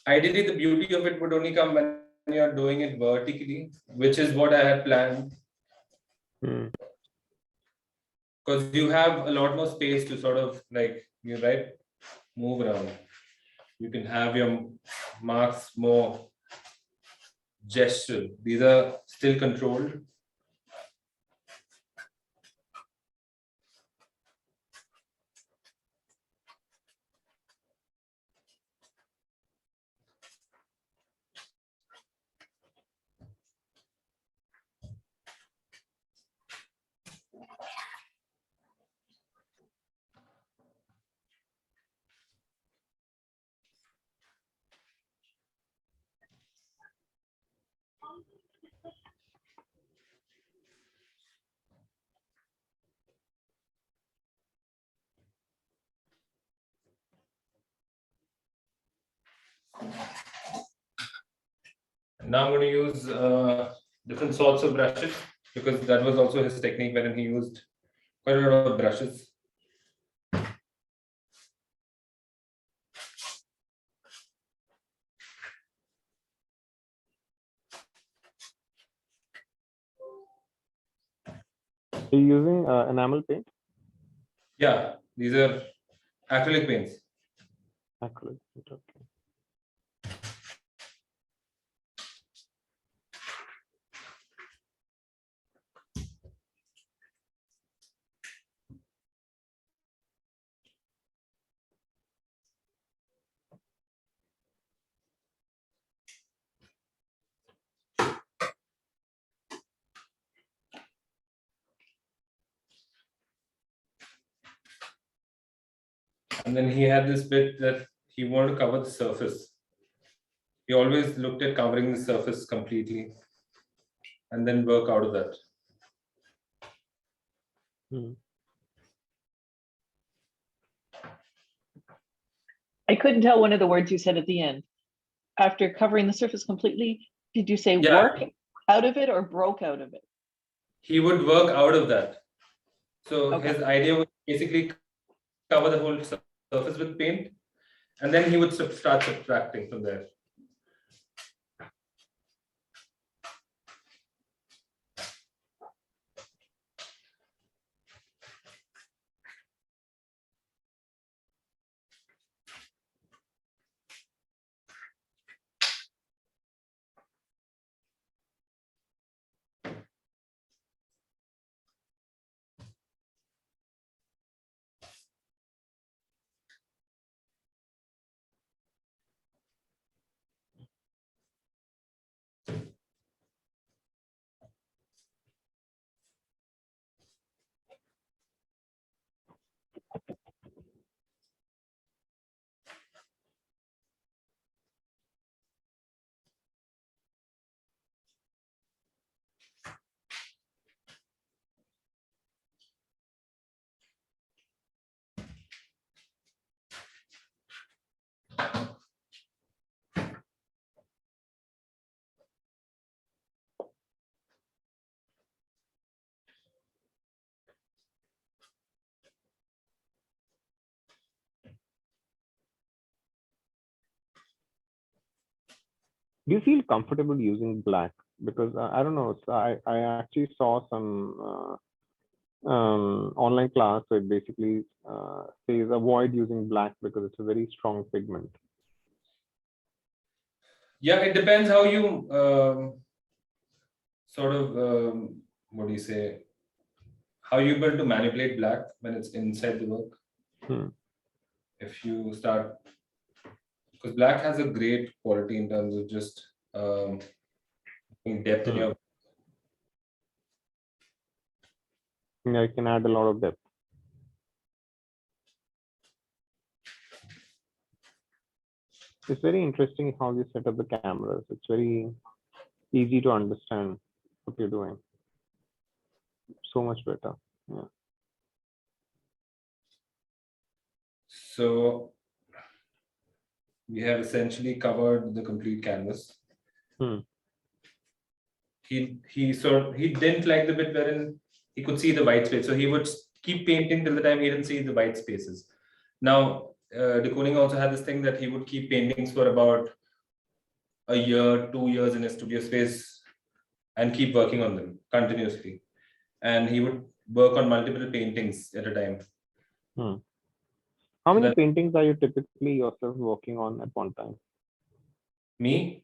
Ideally, the beauty of it would only come when you're doing it vertically, which is what I had planned. Because you have a lot more space to sort of like, move around. You can have your marks more gestural. These are still controlled. Now I'm going to use different sorts of brushes because that was also his technique wherein he used quite a lot of brushes. Are you using enamel paint? Yeah, these are acrylic paints. Acrylic paint, okay. And then he had this bit that he wanted to cover the surface. He always looked at covering the surface completely and then work out of that. I couldn't tell one of the words you said at the end. After covering the surface completely, did you say Yeah. work out of it or broke out of it? He would work out of that. So Okay. his idea was basically cover the whole surface with paint, and then he would start subtracting from there. Do you feel comfortable using black? Because I don't know, so I actually saw some online class where it basically says avoid using black because it's a very strong pigment. Yeah, it depends how you what do you say? How you're able to manipulate black when it's inside the work. If you start, because black has a great quality in terms of just depth in your. Yeah, it can add a lot of depth. It's very interesting how you set up the cameras. It's very easy to understand what you're doing. So much better. Yeah. So we have essentially covered the complete canvas. He didn't like the bit wherein he could see the white space, so he would keep painting till the time he didn't see the white spaces. Now, de Kooning also had this thing that he would keep paintings for about a year, 2 years in a studio space and keep working on them continuously. And he would work on multiple paintings at a time. How So many that paintings are you typically yourself working on at one time? me,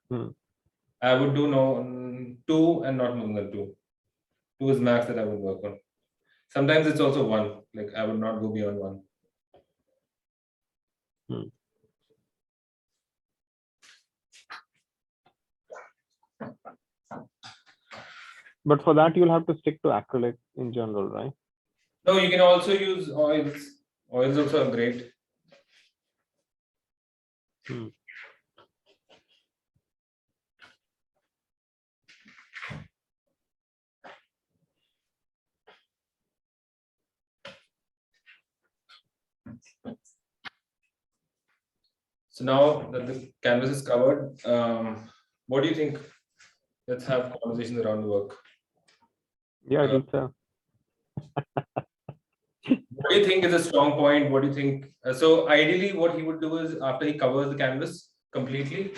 Hmm. I would do no 2 and not more than 2. 2 is max that I would work on. Sometimes it's also 1. Like I would not go beyond 1. Hmm. But for that, you'll have to stick to acrylic in general, right? No, you can also use oils. Oils also are great. Hmm. So now that the canvas is covered, what do you think? Let's have conversations around the work. Yeah, Uh, it'll sell. What do you think is a strong point? What do you think? So ideally, what he would do is after he covers the canvas completely,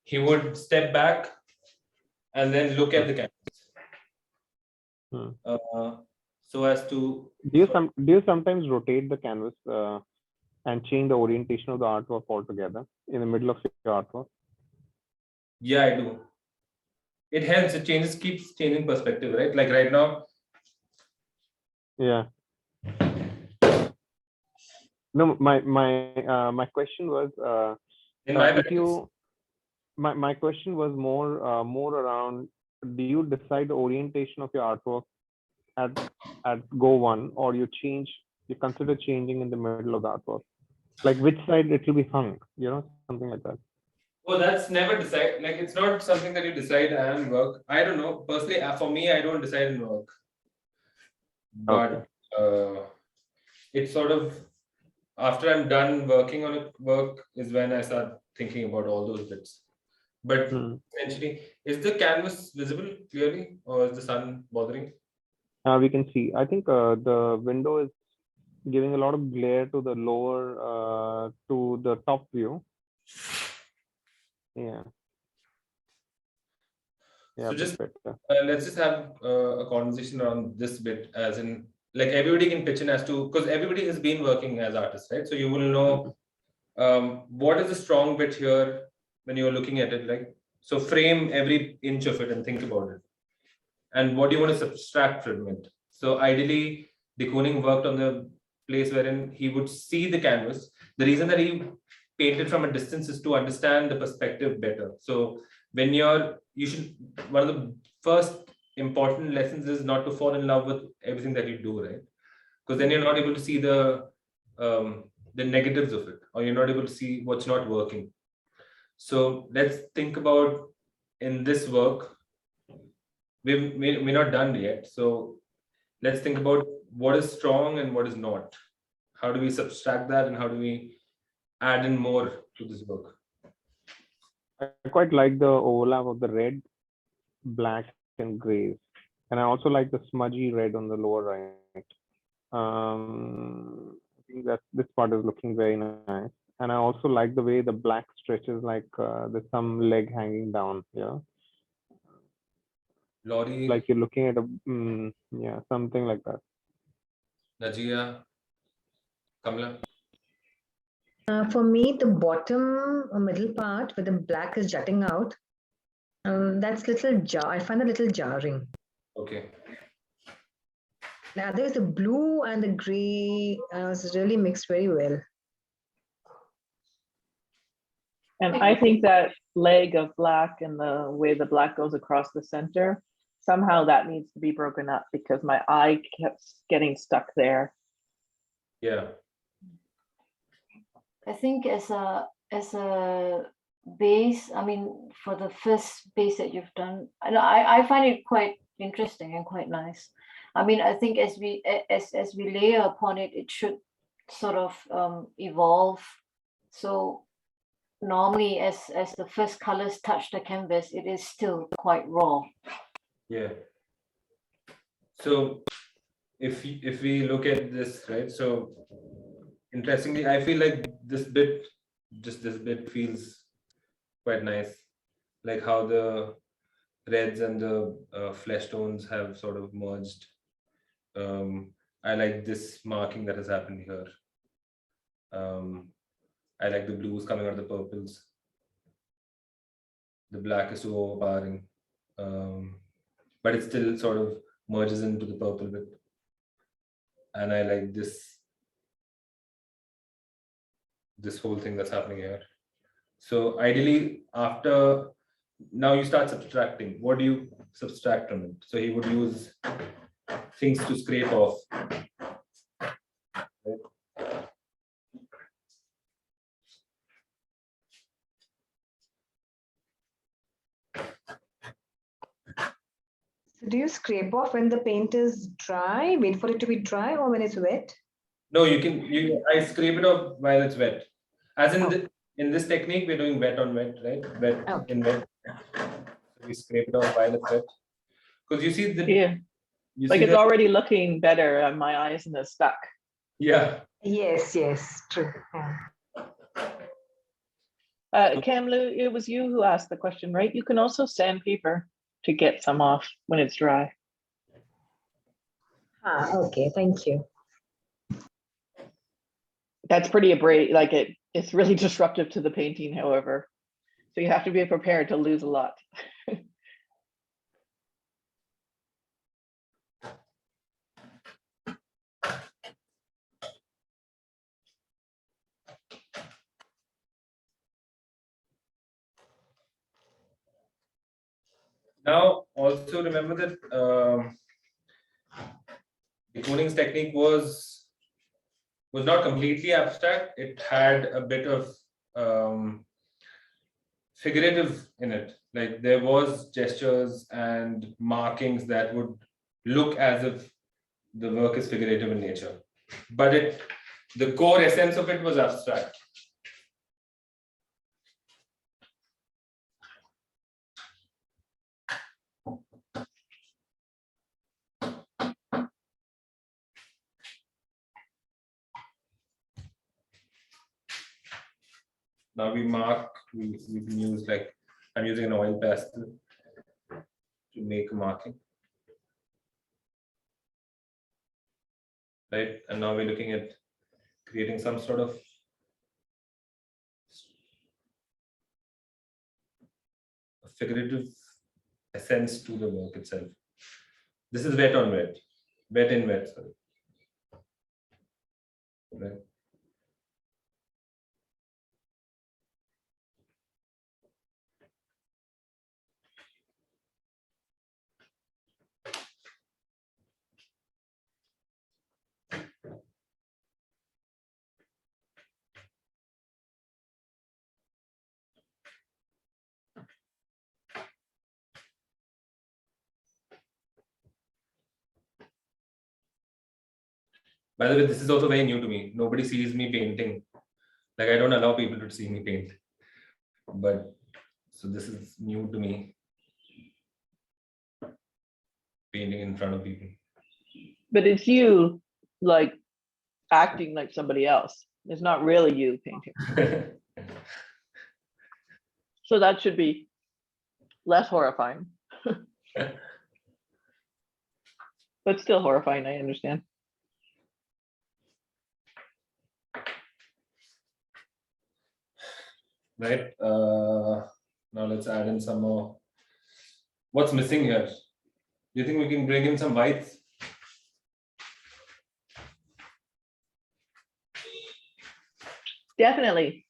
he would step back and then look at the canvas. Hmm. So as to Do you sometimes rotate the canvas and change the orientation of the artwork altogether in the middle of your artwork? yeah, I do. It helps. It changes, keeps changing perspective, right? Like right now, Yeah. No, my question was in my if practice, you my question was more around, do you decide the orientation of your artwork at go one, or you consider changing in the middle of the artwork, like which side it will be hung, something like that? oh, that's never decide. Like it's not something that you decide and work. I don't know. Personally, for me, I don't decide and work. Okay. But it's sort of after I'm done working on it, work is when I start thinking about all those bits. But Hmm. essentially, is the canvas visible clearly, or is the sun bothering? We can see. I think the window is giving a lot of glare to the to the top view. Yeah. Yeah, So a bit just better. let's just have a conversation around this bit, as in, like everybody can pitch in as to, because everybody has been working as artists, right? So you will know what is the strong bit here when you're looking at it, like, so frame every inch of it and think about it. And what do you want to subtract from it? So ideally, de Kooning worked on the place wherein he would see the canvas. The reason that he painted from a distance is to understand the perspective better. So when you should, one of the first important lessons is not to fall in love with everything that you do, right? Because then you're not able to see the negatives of it, or you're not able to see what's not working. So let's think about in this work, we're not done yet. So let's think about what is strong and what is not. How do we subtract that, and how do we add in more to this work? I quite like the overlap of the red, black, and grays, and I also like the smudgy red on the lower right. I think that this part is looking very nice, and I also like the way the black stretches, like there's some leg hanging down. Yeah, Lori, like you're looking at yeah, something like that. Najia, Kamla. For me, the bottom or middle part where the black is jutting out, that's little I find a little jarring. Okay. Now there's the blue and the gray is really mixed very well. And I think that leg of black and the way the black goes across the center, somehow that needs to be broken up, because my eye kept getting stuck there. Yeah. I think as a base, I mean, for the first base that you've done, I find it quite interesting and quite nice. I mean, I think as we layer upon it, it should sort of evolve. So normally, as the first colors touch the canvas, it is still quite raw. Yeah. So if we look at this, right, so interestingly, I feel like this bit feels quite nice. like how the reds and the flesh tones have sort of merged. I like this marking that has happened here. I like the blues coming out of the purples. The black is too overpowering, but it still sort of merges into the purple bit. And I like this whole thing that's happening here. So ideally, after now you start subtracting. What do you subtract from it? So he would use things to scrape off. Right? So do you scrape off when the paint is dry? Wait for it to be dry or when it's wet? No, I scrape it off while it's wet. As in Oh. in this technique, we're doing wet on wet, right? Wet Okay. in wet. So we scrape it off while it's wet. Because you see the Yeah, you like see it's the, already looking better on my eyes and it's stuck. yeah. Yes, true. Yeah. Kamlu, it was you who asked the question, right? You can also sandpaper to get some off when it's dry. Okay, thank you. That's pretty like it's really disruptive to the painting, however. So you have to be prepared to lose a lot. Now, also remember that the Kooning's technique was not completely abstract. It had a bit of figurative in it. Like there was gestures and markings that would look as if the work is figurative in nature, but the core essence of it was abstract. Now we can use, like, I'm using an oil pastel to make a marking. Right, and now we're looking at creating some sort of a figurative essence to the work itself. This is wet on wet, wet in wet, sorry. Right. By the way, this is also very new to me. Nobody sees me painting. Like, I don't allow people to see me paint. But so this is new to me. Painting in front of people. But it's you like acting like somebody else. It's not really you painting. So that should be less horrifying. But still horrifying, I understand. Right. Now let's add in some more. What's missing here? Do you think we can bring in some whites? Definitely.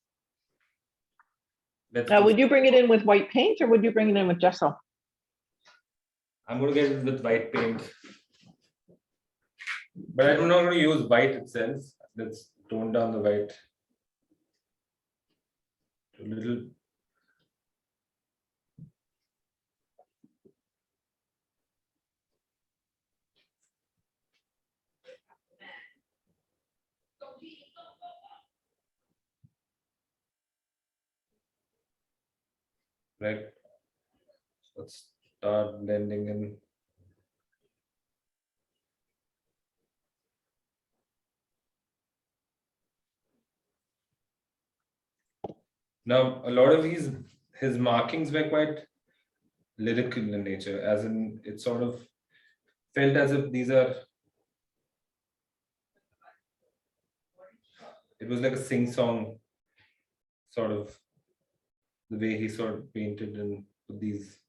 Let's Now, do- would you bring it in with white paint or would you bring it in with gesso? I'm going to get it with white paint. But I'm not going to use white itself. Let's tone down the white a little. Right. Let's start blending in. Now, a lot of these his markings were quite lyrical in nature, as in it sort of felt as if these are. It was like a sing-song sort of the way he sort of painted and put these.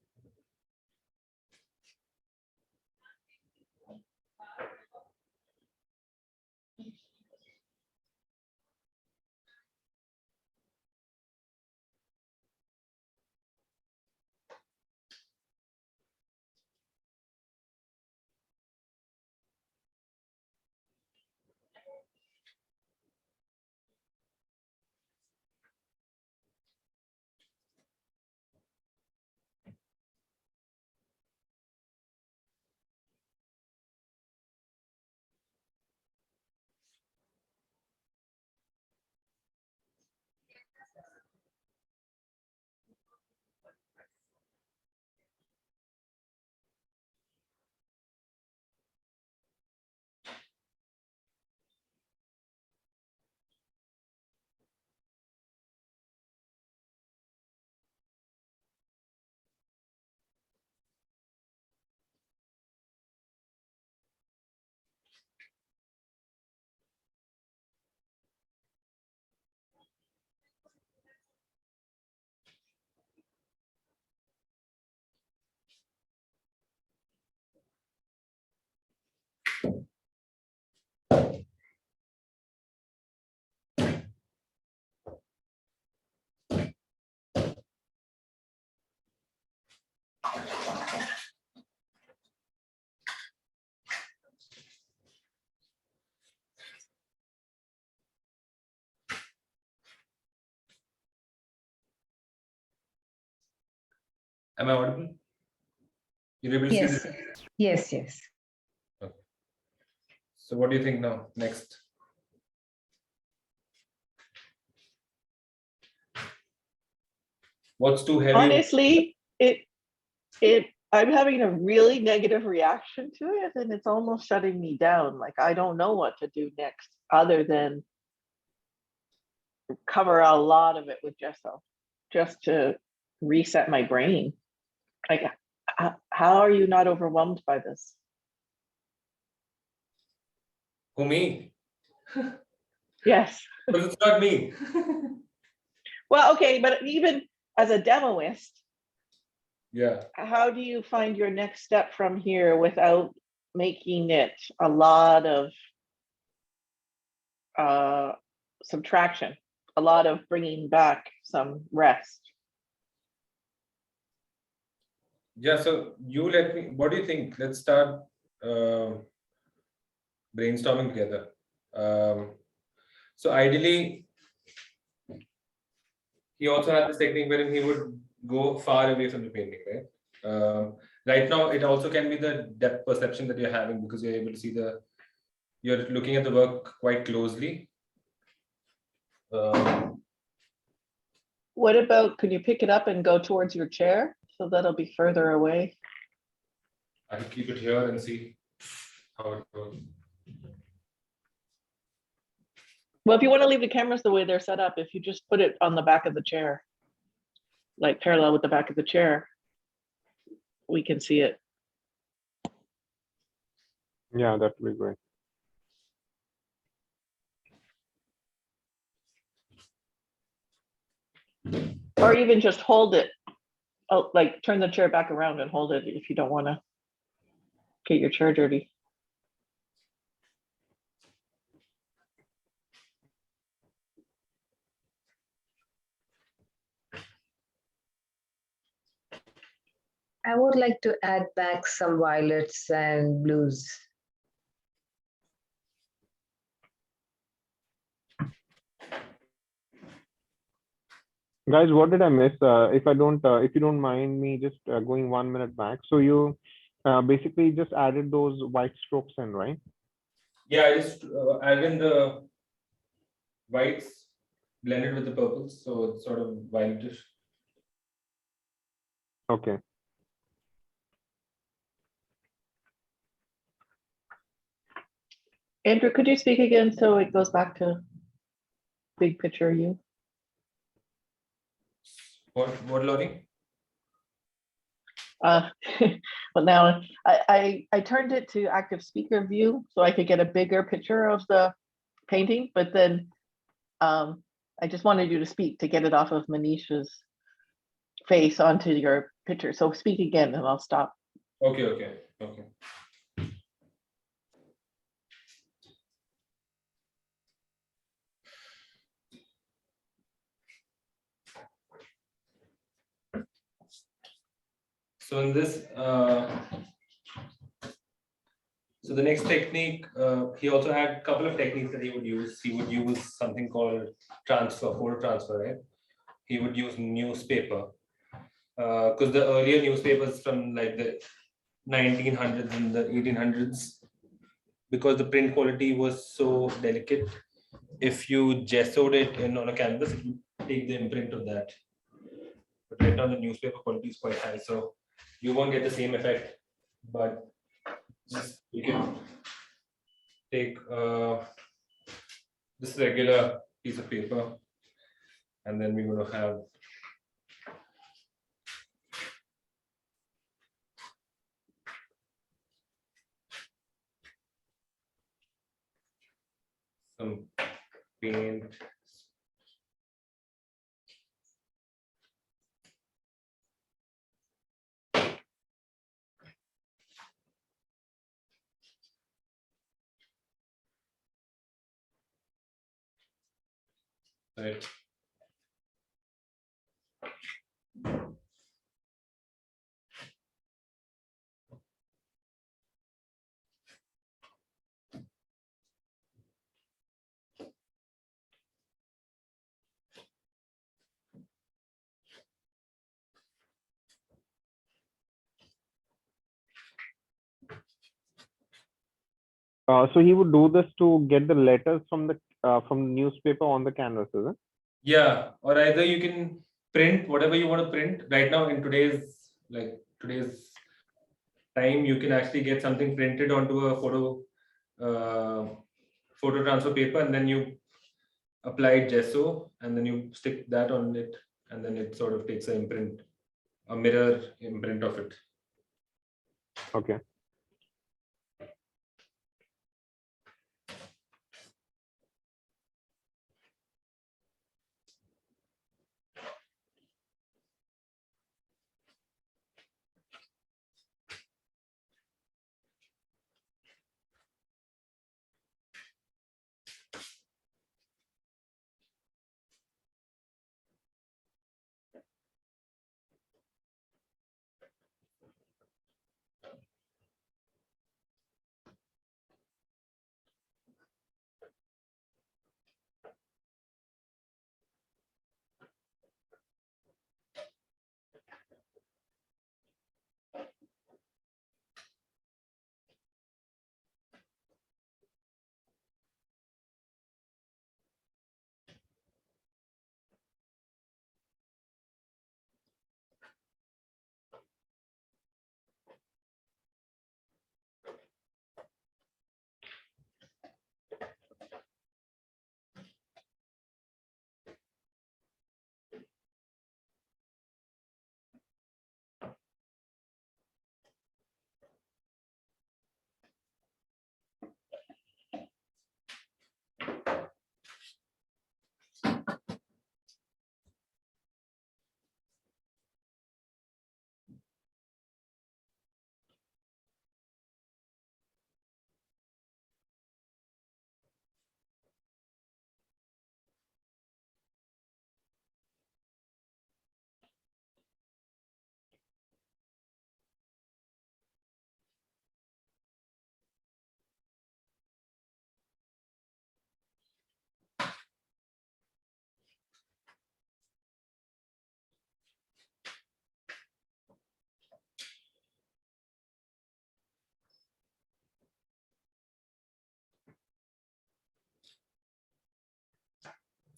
Am I audible? You're able to see Yes, this? yes, yes. Okay. So what do you think now? Next. What's too heavy? Honestly, I'm having a really negative reaction to it, and it's almost shutting me down. Like I don't know what to do next, other than cover a lot of it with gesso, just to reset my brain. Like, how are you not overwhelmed by this? Who, me? Yes. But it's not me. Well, okay, but even as a demoist, Yeah. how do you find your next step from here without making it a lot of subtraction, a lot of bringing back some rest? Yeah. So you let me. What do you think? Let's start brainstorming together. So ideally, he also had this technique wherein he would go far away from the painting, right? Right now, it also can be the depth perception that you're having because you're able to see you're looking at the work quite closely. What about, can you pick it up and go towards your chair? So that'll be further away. I can keep it here and see how it goes. Well, if you want to leave the cameras the way they're set up, if you just put it on the back of the chair, like parallel with the back of the chair, we can see it. Yeah, that would be great. Or even just hold it. Oh, like turn the chair back around and hold it if you don't want to get your chair dirty. I would like to add back some violets and blues. Guys, what did I miss? If you don't mind me just going 1 minute back. So you basically just added those white strokes in, right? Yeah, I just add in the whites blended with the purples, so it's sort of violetish. Okay. Andrew, could you speak again so it goes back to big picture you? What, Laurie? But now I turned it to active speaker view so I could get a bigger picture of the painting, but then I just wanted you to speak to get it off of Manisha's face onto your picture. So speak again and I'll stop. Okay. So in this, so the next technique, he also had a couple of techniques that he would use. He would use something called photo transfer, right? He would use newspaper, because the earlier newspapers from like the 1900s and the 1800s, because the print quality was so delicate, if you gessoed it in on a canvas, it would take the imprint of that. But right now the newspaper quality is quite high, so you won't get the same effect. But just you can take this regular piece of paper, and then we're going to have some paint. Right. So he would do this to get the letters from the newspaper on the canvas, is it? Yeah, or either you can print whatever you want to print. Right now in today's time, you can actually get something printed onto a photo transfer paper, and then you apply gesso, and then you stick that on it, and then it sort of takes an imprint, a mirror imprint of it. Okay.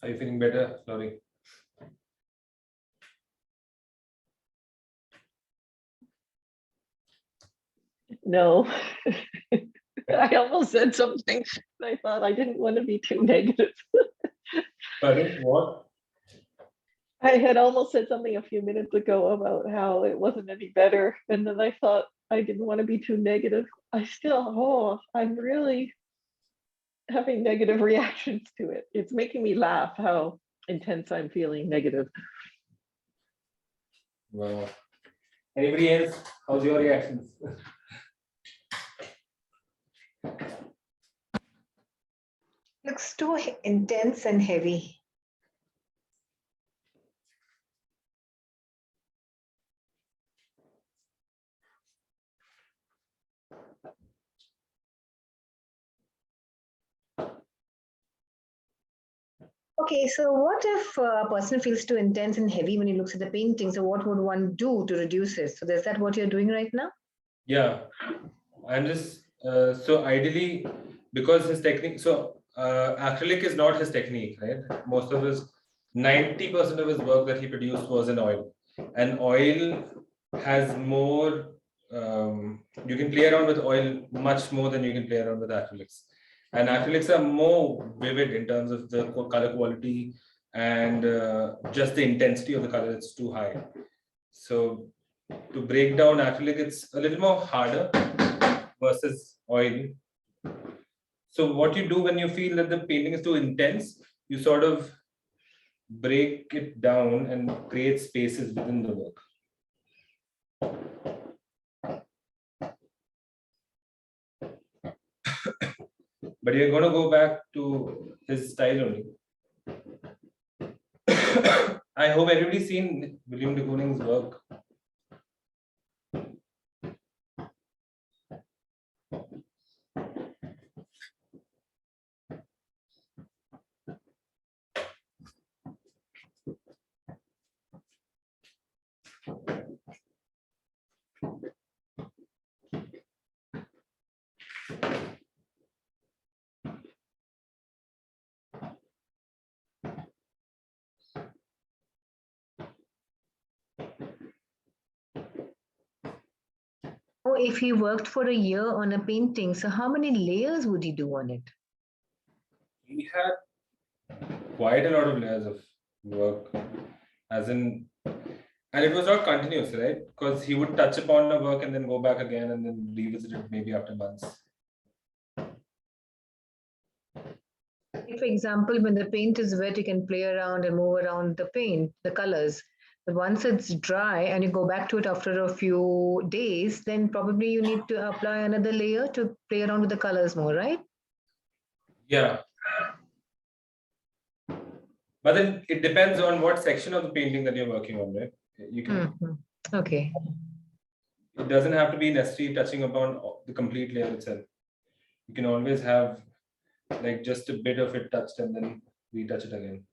Are you feeling better, Laurie? No. I almost said something. I thought I didn't want to be too negative. Pardon? What? I had almost said something a few minutes ago about how it wasn't any better, and then I thought I didn't want to be too negative. I'm really having negative reactions to it. It's making me laugh how intense I'm feeling negative. Wow. Anybody else? How's your reactions? Looks too intense and heavy. Okay, so what if a person feels too intense and heavy when he looks at the painting? So what would one do to reduce it? So is that what you're doing right now? Yeah, I'm just so ideally, because his technique, so acrylic is not his technique, right? Most of his 90% of his work that he produced was in oil, and oil has more. You can play around with oil much more than you can play around with acrylics, and acrylics are more vivid in terms of the color quality and just the intensity of the color. It's too high, so to break down acrylic, it's a little more harder versus oil. So what you do when you feel that the painting is too intense, you sort of break it down and create spaces within the work. But you're going to go back to his style only. I hope everybody's seen William de Kooning's work. Or if he worked for a year on a painting, so how many layers would he do on it? He had quite a lot of layers of work, as in, and it was not continuous, right? Because he would touch upon the work and then go back again and then revisit it maybe after months. For example, when the paint is wet, you can play around and move around the paint, the colors. But once it's dry and you go back to it after a few days, then probably you need to apply another layer to play around with the colors more, right? Yeah. But then it depends on what section of the painting that you're working on, right? You can. Mhm. Okay. It doesn't have to be necessarily touching upon the complete layer itself. You can always have like just a bit of it touched and then retouch it again.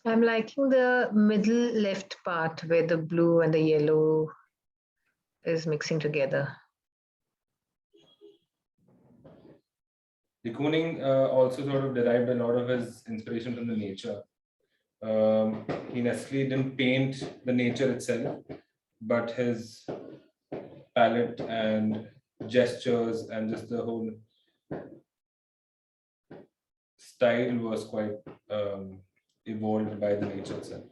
I'm liking the middle left part where the blue and the yellow is mixing together. De Kooning also sort of derived a lot of his inspiration from the nature. He necessarily didn't paint the nature itself, but his palette and gestures and just the whole style was quite evolved by the nature itself.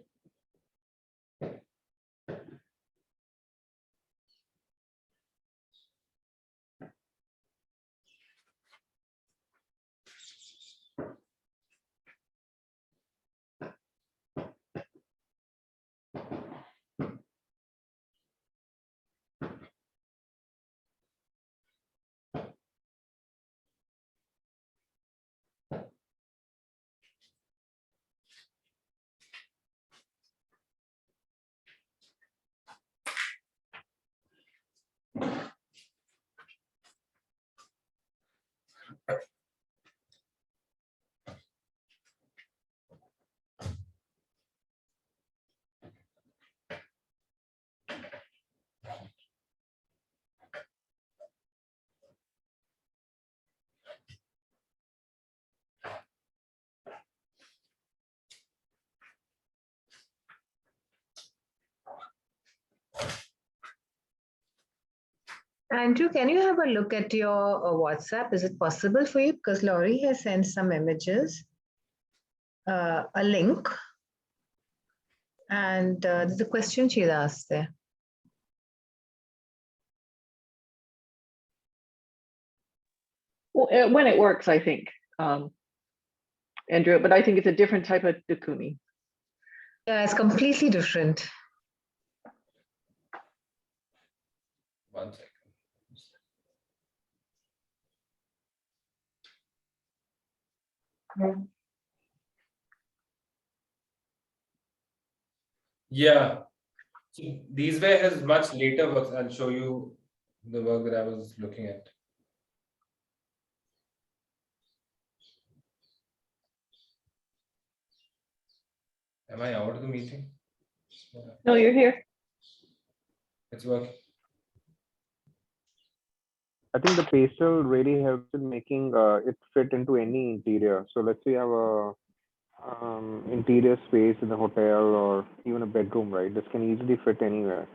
Andrew, can you have a look at your WhatsApp? Is it possible for you? Because Laurie has sent some images, a link, and there's a question she's asked there. Well, when it works, I think, Andrew, but I think it's a different type of de Kooning. Yeah, it's completely different. One second. Yeah. So these were his much later works. I'll show you the work that I was looking at. Am I out of the meeting? Yeah, No, you're here. it's working. I think the pastel really helps in making it fit into any interior. So let's say you have a interior space in a hotel or even a bedroom, right? This can easily fit anywhere.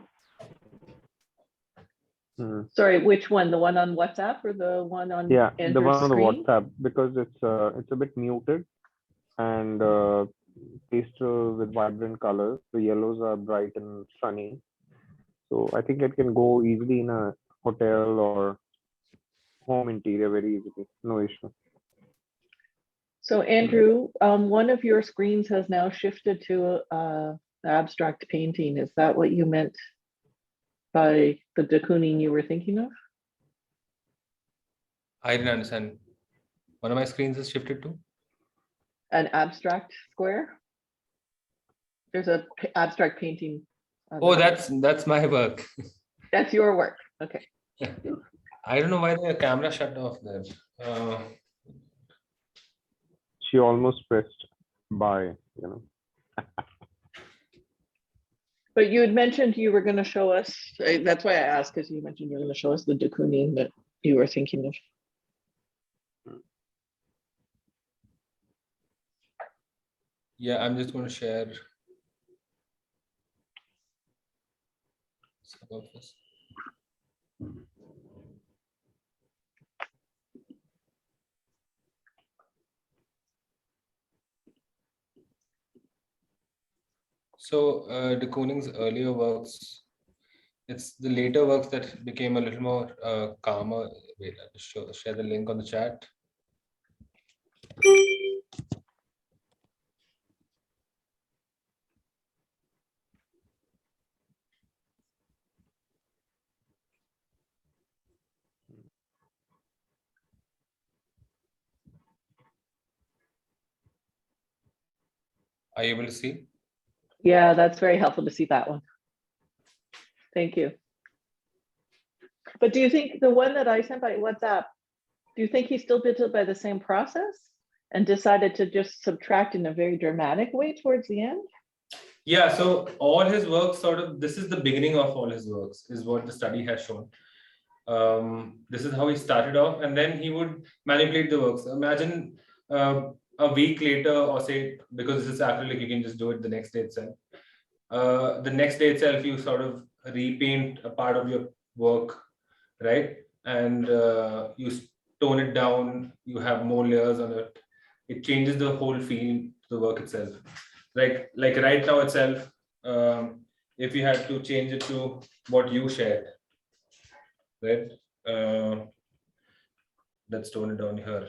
Sorry, which one? The one on WhatsApp or the one on Yeah, the Andrew's one on the screen? WhatsApp, because it's a bit muted and pastel with vibrant colors. The yellows are bright and sunny. So I think it can go easily in a hotel or home interior very easily. No issue. So Andrew, one of your screens has now shifted to abstract painting. Is that what you meant by the de Kooning you were thinking of? I didn't understand. One of my screens is shifted to? An abstract square? There's a abstract painting. Oh, that's my work. That's your work. Okay. I don't know why the camera shut off there. She almost pressed buy, you know. But you had mentioned you were going to show us. That's why I asked, because you mentioned you were going to show us the de Kooning that you were thinking of. Yeah, I'm just going to share some of this. So de Kooning's earlier works, it's the later works that became a little more calmer. Wait, I'll just share the link on the chat. Are you able to see? Yeah, that's very helpful to see that one. Thank you. But do you think the one that I sent by WhatsApp, do you think he still did it by the same process and decided to just subtract in a very dramatic way towards the end? Yeah, so all his works sort of, this is the beginning of all his works, is what the study has shown. This is how he started off, and then he would manipulate the works. Imagine a week later, or say, because this is acrylic, you can just do it the next day itself. The next day itself, you sort of repaint a part of your work, right? And you tone it down, you have more layers on it. It changes the whole feel to the work itself. Like right now itself, if you had to change it to what you shared, right? Let's tone it down here.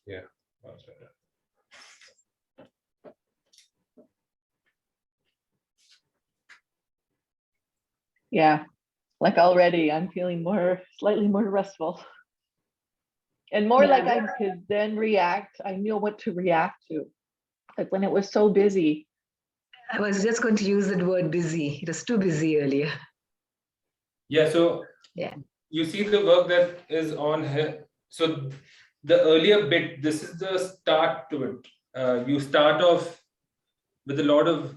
Yeah. Yeah, like already I'm feeling slightly more restful. And more like I could then react. I knew what to react to. Like when it was so busy, I was just going to use the word busy. It was too busy earlier. Yeah, so Yeah. you see the work that is on here. So the earlier bit, this is the start to it. You start off with a lot of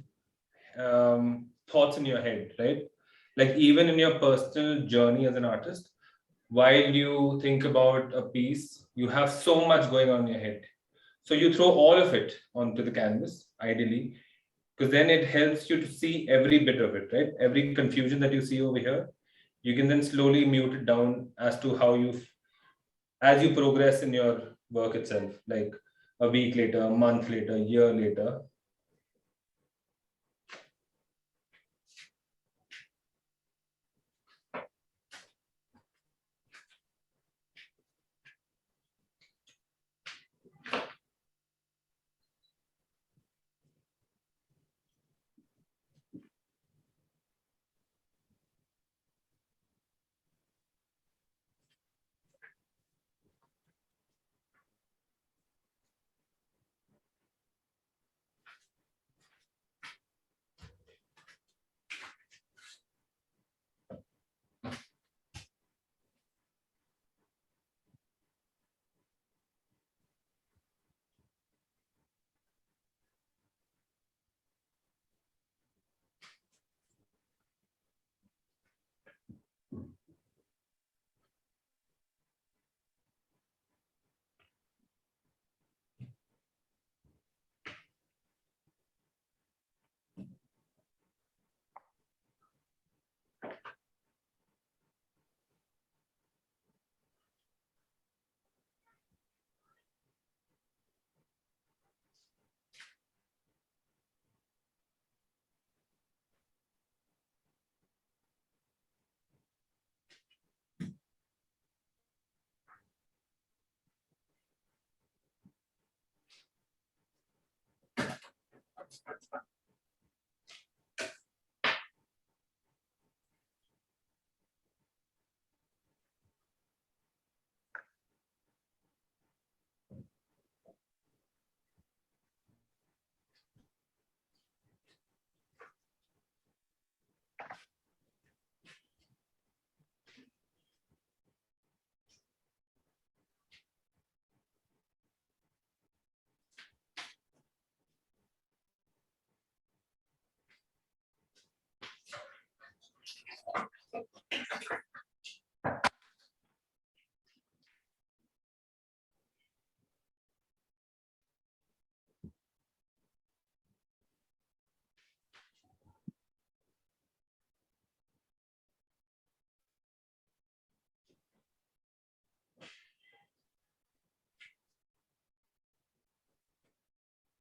thoughts in your head, right? Like even in your personal journey as an artist, while you think about a piece, you have so much going on in your head. So you throw all of it onto the canvas, ideally, because then it helps you to see every bit of it, right? Every confusion that you see over here, you can then slowly mute it down as to how as you progress in your work itself, like a week later, a month later, a year later.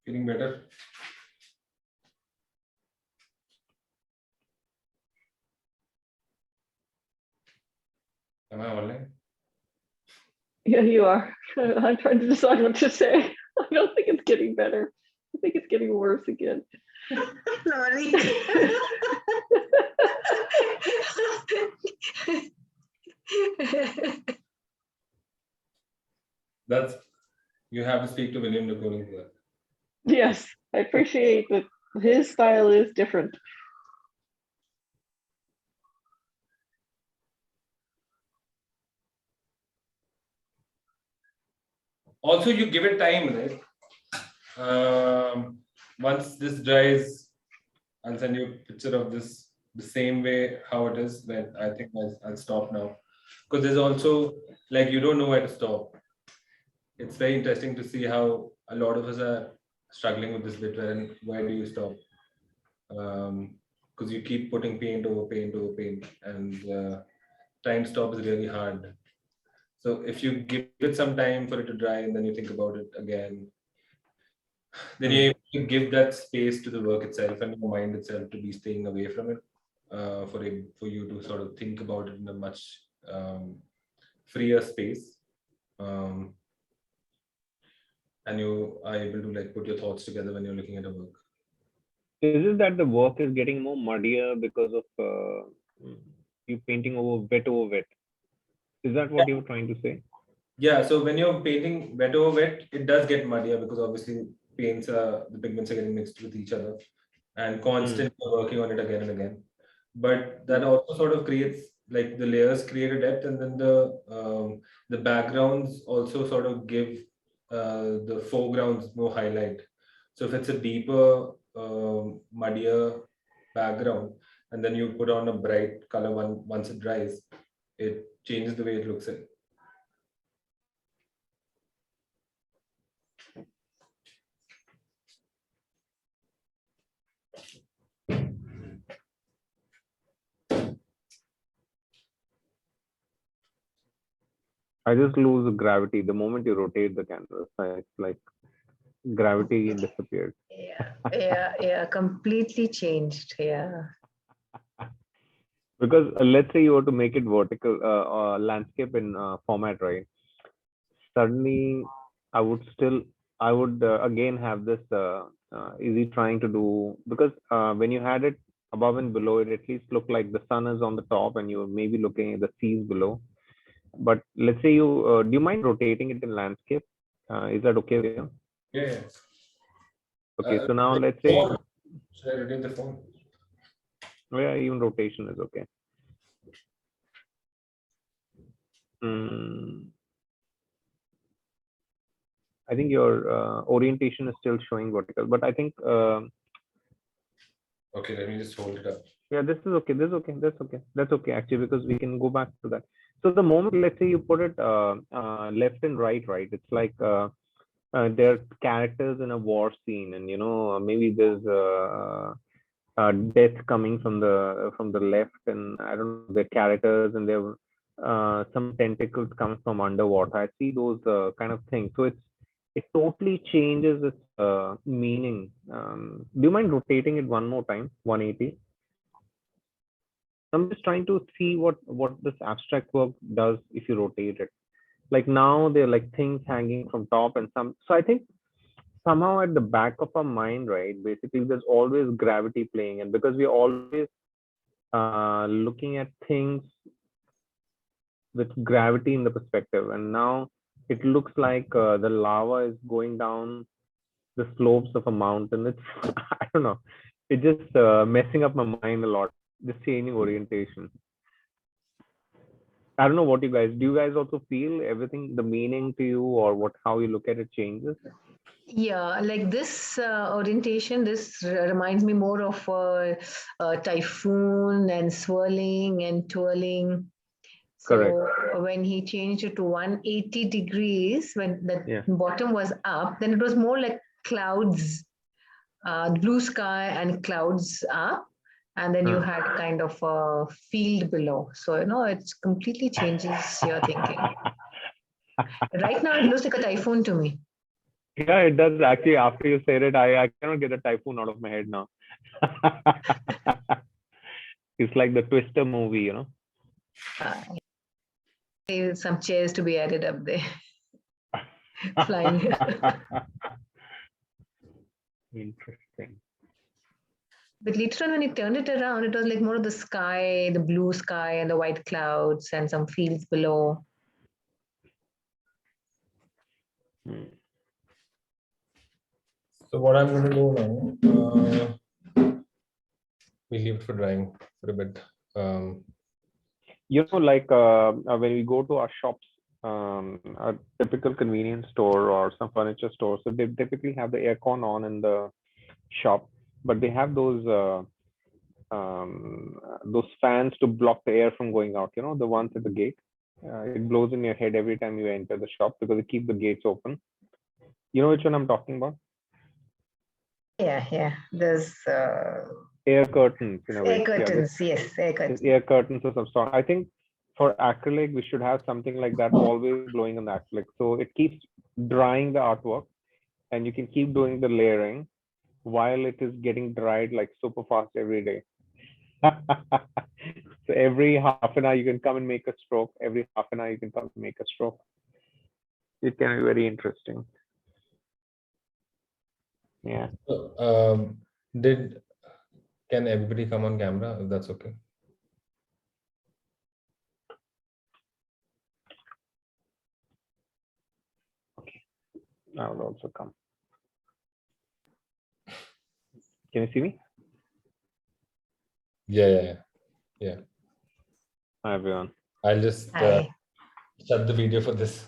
Feeling better? Am I online? Yeah, you are. I'm trying to decide what to say. I don't think it's getting better. I think it's getting worse again. Sorry. That's you have to speak to William de Kooning for that. Yes, I appreciate that his style is different. Also, you give it time, right? Once this dries, I'll send you a picture of this the same way how it is. Then I think I'll stop now, because there's also like you don't know where to stop. It's very interesting to see how a lot of us are struggling with this bit. Where do you stop? Because you keep putting paint over paint over paint, and trying to stop is really hard. So if you give it some time for it to dry and then you think about it again, then you give that space to the work itself and your mind itself to be staying away from it, for you to sort of think about it in a much freer space, and you are able to like put your thoughts together when you're looking at a work. Is it that the work is getting more muddier because of you painting over wet? Is that what you're trying to say? Yeah, so when you're painting wet over wet, it does get muddier because obviously the pigments are getting mixed with each other. and constantly working on it again and again. But that also sort of creates, like, the layers create a depth, and then the backgrounds also sort of give the foregrounds more highlight. So if it's a deeper, muddier background, and then you put on a bright color once it dries, it changes the way it looks. I just lose gravity the moment you rotate the canvas. It's like gravity disappeared. Yeah, completely changed. Yeah. Because let's say you were to make it vertical, landscape in format, right? Suddenly, I would again have this easy trying to do, because when you had it above and below, it at least looked like the sun is on the top and you're maybe looking at the seas below. But let's say you, do you mind rotating it in landscape? Is that okay with you? Yeah. Okay, so now let's say, Should I rotate the phone? yeah, even rotation is okay. I think your orientation is still showing vertical, but I think, okay, let me just hold it up. Yeah, this is okay. This is okay. That's okay. That's okay, actually, because we can go back to that. So the moment, let's say you put it left and right, it's like there are characters in a war scene, and maybe there's death coming from the left, and I don't know, the characters, and there some tentacles come from underwater. I see those kind of things. So it totally changes its meaning. Do you mind rotating it one more time, 180? I'm just trying to see what this abstract work does if you rotate it. Like now they're like things hanging from top and some. So I think somehow at the back of our mind, right? Basically, there's always gravity playing, and because we're always looking at things with gravity in the perspective, and now it looks like the lava is going down the slopes of a mountain. It's I don't know. It's just messing up my mind a lot. Just changing orientation. I don't know what you guys do. You guys also feel everything, the meaning to you, or how you look at it changes? Yeah, like this orientation, this reminds me more of typhoon and swirling and twirling. Correct. So when he changed it to 180 degrees, when the Yeah. bottom was up, then it was more like clouds, blue sky and clouds up. And then you had kind of a field below. So, it completely changes your thinking. Right now, it looks like a typhoon to me. Yeah, it does actually. After you said it, I cannot get a typhoon out of my head now. It's like the Twister movie, Some chairs to be added up there. Flying. Interesting. But later on, when he turned it around, it was like more of the sky, the blue sky and the white clouds and some fields below. So what I'm going to do now, we leave it for drying for a bit. Like when we go to our shops, a typical convenience store or some furniture store, so they typically have the aircon on in the shop, but they have those fans to block the air from going out. The ones at the gate. It blows in your head every time you enter the shop because they keep the gates open. You know which one I'm talking about? Yeah. There's air curtains in a way. air curtains. Yes, air curtains. Air curtains of some sort. I think for acrylic, we should have something like that always blowing on the acrylic. So it keeps drying the artwork and you can keep doing the layering while it is getting dried like super fast every day. So every half an hour you can come and make a stroke. Every half an hour you can come and make a stroke. It can be very interesting. Yeah. So, can everybody come on camera if that's okay? Okay. I will also come. Can you see me? Yeah. Hi, everyone. I'll just Hi. shut the video for this.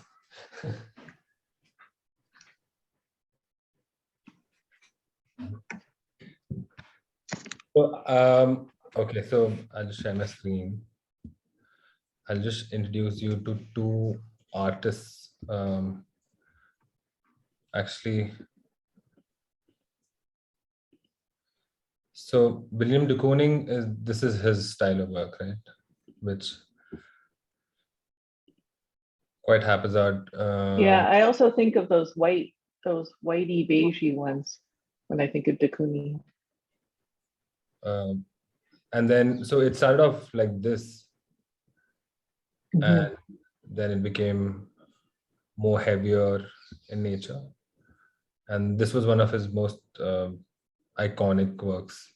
So, okay, so I'll just share my screen. I'll just introduce you to two artists. Actually, so William de Kooning this is his style of work, right? Which quite haphazard. Yeah, I also think of those whitey beigey ones when I think of de Kooning. And then so it started off like this, Mhm. and then it became more heavier in nature. And this was one of his most iconic works.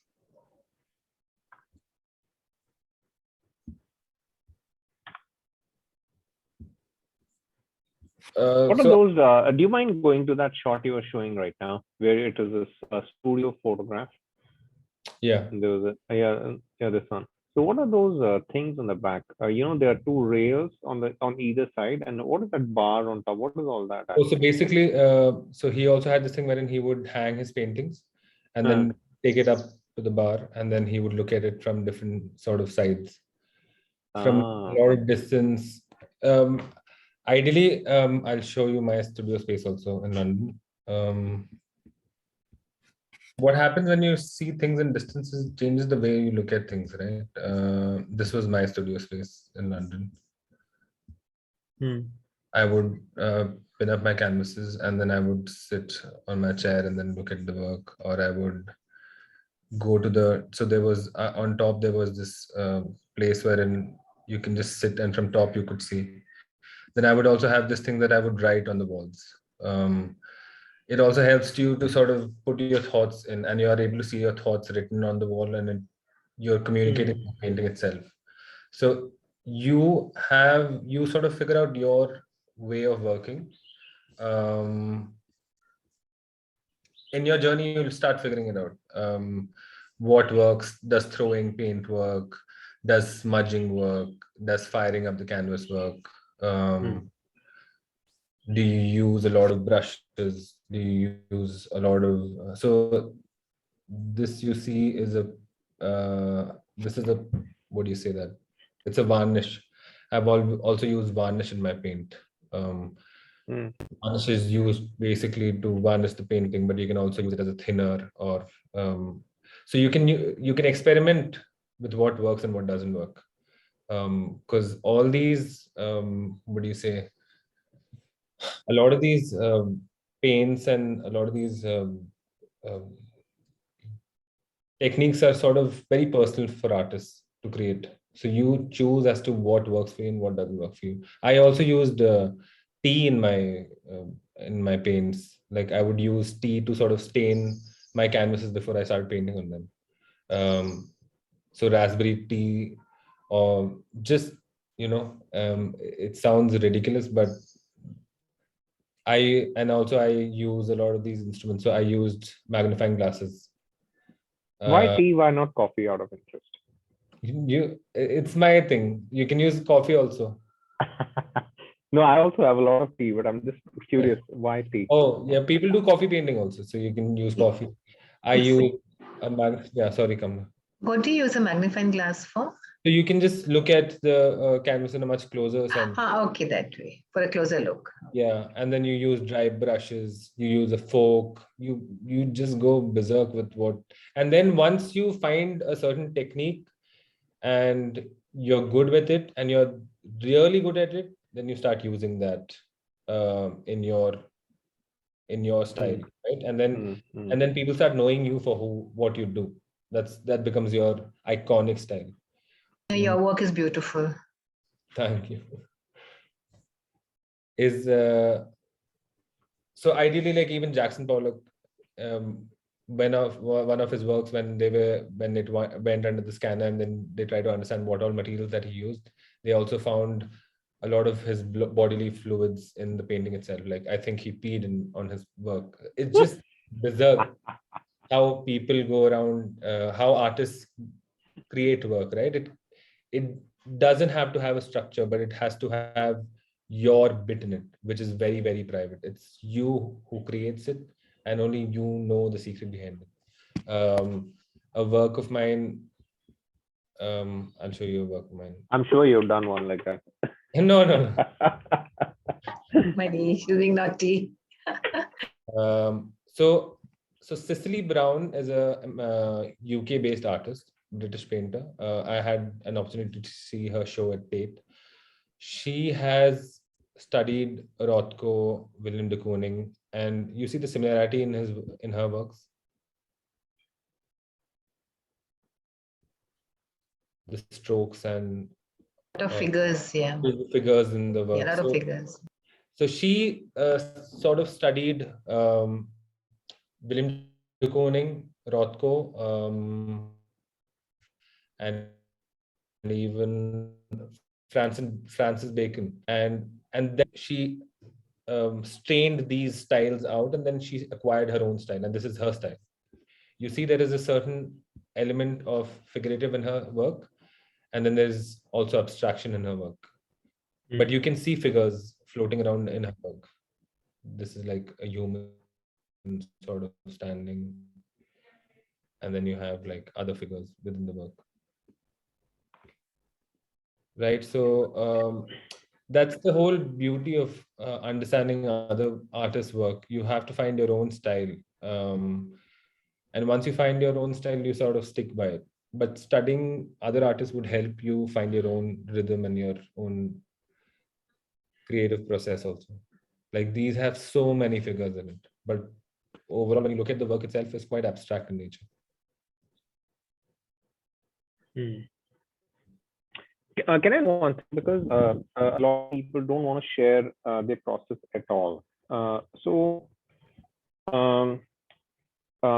What are So those? Do you mind going to that shot you were showing right now, where it is a studio photograph? yeah, And there was yeah, this one. So what are those things on the back? There are two rails on either side, and what is that bar on top? What is all that? so basically, so he also had this thing wherein he would hang his paintings and Uh. then take it up to the bar, and then he would look at it from different sort of sides, from a lot of distance. Ideally, I'll show you my studio space also in London. What happens when you see things in distances changes the way you look at things, right? This was my studio space in London. I would pin up my canvases, and then I would sit on my chair and then look at the work, or I would go to so there was on top there was this place wherein you can just sit, and from top you could see. Then I would also have this thing that I would write on the walls. It also helps you to sort of put your thoughts in, and you are able to see your thoughts written on the wall, and you're communicating with the painting itself. So you sort of figure out your way of working. In your journey, you'll start figuring it out. What works? Does throwing paint work? Does smudging work? Does firing up the canvas work? Do you use a lot of brushes? Do you use a lot of so this you see is this is a, what do you say that? It's a varnish. I've also used varnish in my paint. Varnish is used basically to varnish the painting, but you can also use it as a thinner, or so you can experiment with what works and what doesn't work. Because all these what do you say? A lot of these paints and a lot of these um, techniques are sort of very personal for artists to create. So you choose as to what works for you and what doesn't work for you. I also used tea in my paints. Like I would use tea to sort of stain my canvases before I start painting on them. So raspberry tea, or just it sounds ridiculous, but I use a lot of these instruments. So I used magnifying glasses. Why tea? Why not coffee? Out of interest. It's my thing. You can use coffee also. No, I also have a lot of tea, but I'm just curious. Why tea? Oh yeah, people do coffee painting also, so you can use coffee. I use sorry, Kamla. What do you use a magnifying glass for? So you can just look at the canvas in a much closer sense. Okay, that way, for a closer look. Yeah, and then you use dry brushes, you use a fork, you just go berserk with what. And then once you find a certain technique and you're good with it and you're really good at it, then you start using that in your style, right? And then people start knowing you for what you do. That becomes your iconic style. Your work is beautiful. Thank you. So ideally, like even Jackson Pollock, one of his works, when it went under the scanner and then they tried to understand what all materials that he used, they also found a lot of his bodily fluids in the painting itself. Like I think he peed on his work. It's just bizarre how people go around, how artists create work, right? It doesn't have to have a structure, but it has to have your bit in it, which is very, very private. It's you who creates it, and only you know the secret behind it. A work of mine, I'll show you a work of mine. I'm sure you've done one like that. No, no, My niece using naughty. no. So Cicely Brown is a UK-based artist, British painter. I had an opportunity to see her show at Tate. She has studied Rothko, William de Kooning, and you see the similarity in her works. The strokes and A lot of figures, yeah. the figures in the work. Yeah, a lot of figures. So she sort of studied William de Kooning, Rothko, and even Francis Bacon, and then she strained these styles out, and then she acquired her own style, and this is her style. You see, there is a certain element of figurative in her work, and then there's also abstraction in her work. But you can see figures floating around in her work. This is like a human sort of standing, and then you have like other figures within the work. Right. So that's the whole beauty of understanding other artists' work. You have to find your own style. And once you find your own style, you sort of stick by it. But studying other artists would help you find your own rhythm and your own creative process also. Like these have so many figures in it, but overall, when you look at the work itself, it's quite abstract in nature. Can I want, because a lot of people don't want to share their process at all.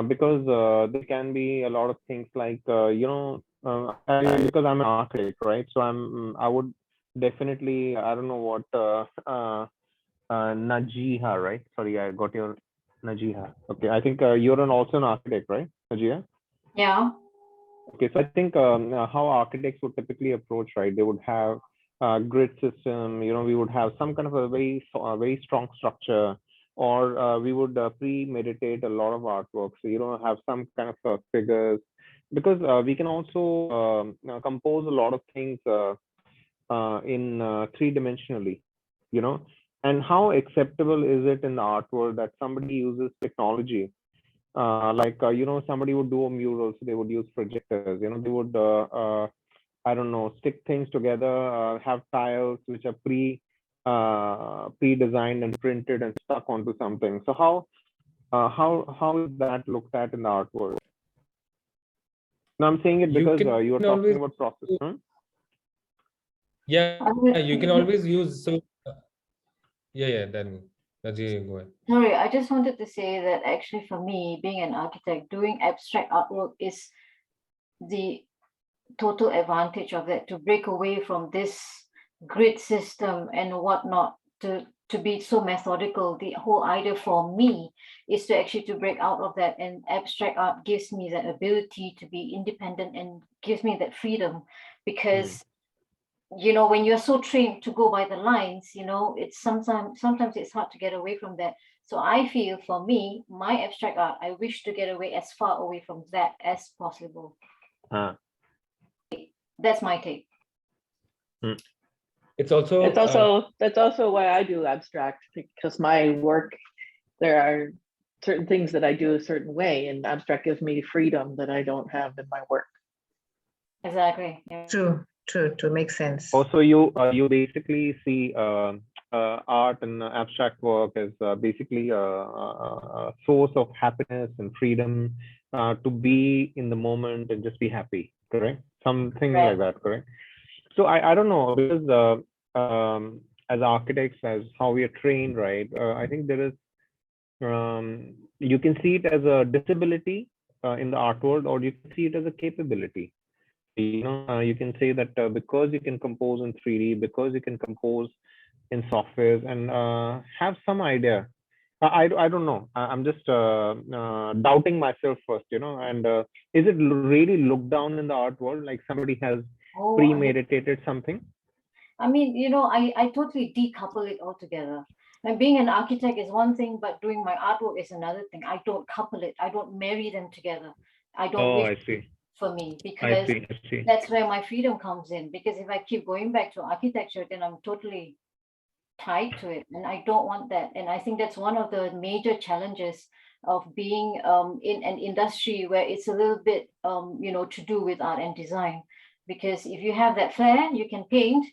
Because there can be a lot of things like because I'm an architect, right? So I would definitely, I don't know what Najiha, right? Sorry, I got your Najiha. Okay, I think you're also an architect, right, Najiha? Yeah. Okay, so I think how architects would typically approach, right? They would have a grid system. We would have some kind of a very strong structure, or we would premeditate a lot of artwork. So have some kind of figures, because we can also compose a lot of things in three-dimensionally. And how acceptable is it in the art world that somebody uses technology? Somebody would do a mural, so they would use projectors. They would, I don't know, stick things together, have tiles which are pre-designed and printed and stuck onto something. So how is that looked at in the art world? Now I'm saying it because you are talking about process. Yeah, you can always use. So yeah, then Najee, go ahead. Sorry, I just wanted to say that actually for me, being an architect, doing abstract artwork is the total advantage of that, to break away from this grid system and whatnot, to be so methodical. The whole idea for me is to actually to break out of that, and abstract art gives me that ability to be independent and gives me that freedom, because when you're so trained to go by the lines, it's sometimes it's hard to get away from that. So I feel for me, my abstract art, I wish to get away as far away from that as possible. That's my take. It's also that's also why I do abstract, because my work, there are certain things that I do a certain way, and abstract gives me freedom that I don't have in my work. Exactly. Yeah. True. Makes sense. Also, you basically see art and abstract work as basically a source of happiness and freedom, to be in the moment and just be happy, correct? Something like that, correct? So I don't know, because as architects, as how we are trained, right? I think there is, you can see it as a disability in the art world, or you can see it as a capability. You can say that because you can compose in 3D, because you can compose in softwares and have some idea I don't know. I'm just doubting myself first, and is it really looked down in the art world, like somebody has Oh, premeditated something? I mean, I totally decouple it altogether. And being an architect is one thing, but doing my artwork is another thing. I don't couple it. I don't marry them together. I don't Oh, wish I see. for me, I because see. I see. that's where my freedom comes in. Because if I keep going back to architecture, then I'm totally tied to it, and I don't want that. And I think that's one of the major challenges of being in an industry where it's a little bit to do with art and design. Because if you have that flair, you can paint,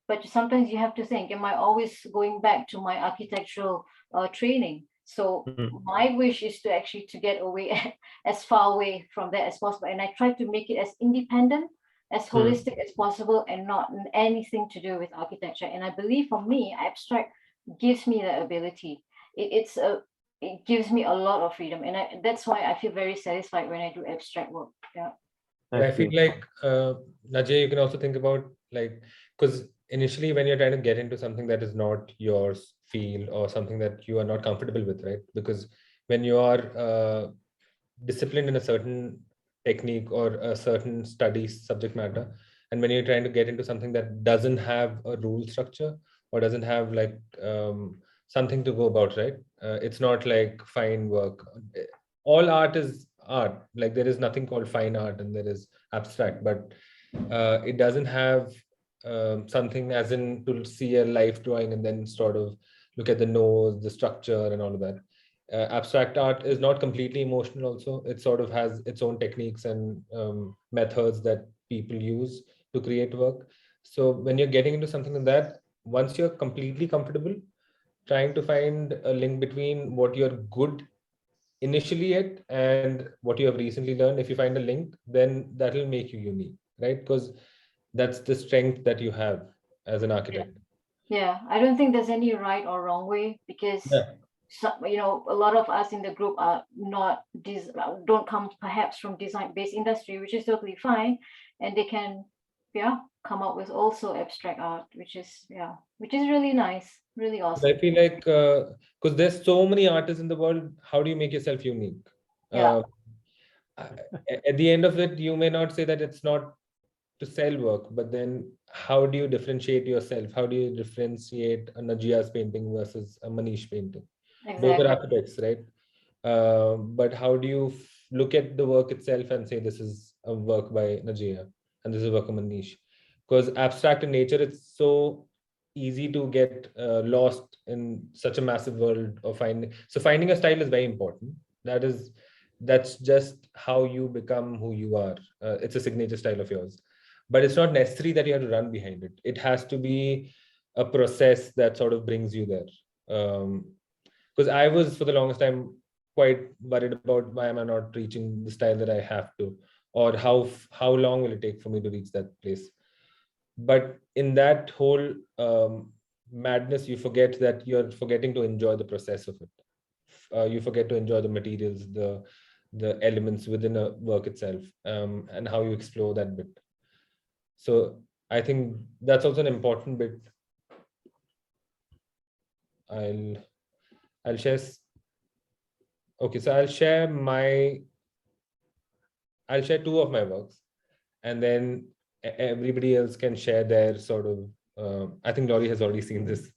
but sometimes you have to think, am I always going back to my architectural training? So Mhm. my wish is to actually to get away as far away from that as possible. And I try to make it as independent, as holistic as possible, and not anything to do with architecture. And I believe for me, abstract gives me the ability. It gives me a lot of freedom. And that's why I feel very satisfied when I do abstract work. Yeah. But I I feel see. like, Najee, you can also think about like, because initially when you're trying to get into something that is not your field or something that you are not comfortable with, right? Because when you are disciplined in a certain technique or a certain study subject matter, and when you're trying to get into something that doesn't have a rule structure or doesn't have like something to go about, right? It's not like fine work. All art is art. Like there is nothing called fine art and there is abstract, but it doesn't have something as in to see a life drawing and then sort of look at the nose, the structure, and all of that. Abstract art is not completely emotional. Also, it sort of has its own techniques and methods that people use to create work. So when you're getting into something like that, once you're completely comfortable, trying to find a link between what you're good initially at and what you have recently learned, if you find a link, then that will make you unique, right? Because that's the strength that you have as an architect. Yeah, I don't think there's any right or wrong way, because Yeah. a lot of us in the group are not don't come perhaps from design-based industry, which is totally fine, and they can, come up with also abstract art, which is really nice, really I awesome. feel like because there's so many artists in the world, how do you make yourself unique? Yeah, At the end of it, you may not say that it's not to sell work, but then how do you differentiate yourself? How do you differentiate a Najia's painting versus a Manish painting? Both are exactly. architects, right? But how do you look at the work itself and say this is a work by Najia and this is a work of Manish? Because abstract in nature, it's so easy to get lost in such a massive world of finding. So finding a style is very important. That's just how you become who you are. It's a signature style of yours, but it's not necessary that you have to run behind it. It has to be a process that sort of brings you there. Because I was for the longest time quite worried about why am I not reaching the style that I have to, or how long will it take for me to reach that place. But in that whole madness, you forget that you're forgetting to enjoy the process of it. You forget to enjoy the materials, the elements within a work itself, and how you explore that bit. So I think that's also an important bit. I'll I'll share. Okay, so I'll share two of my works, and then everybody else can share their sort of. I think Laurie has already seen this.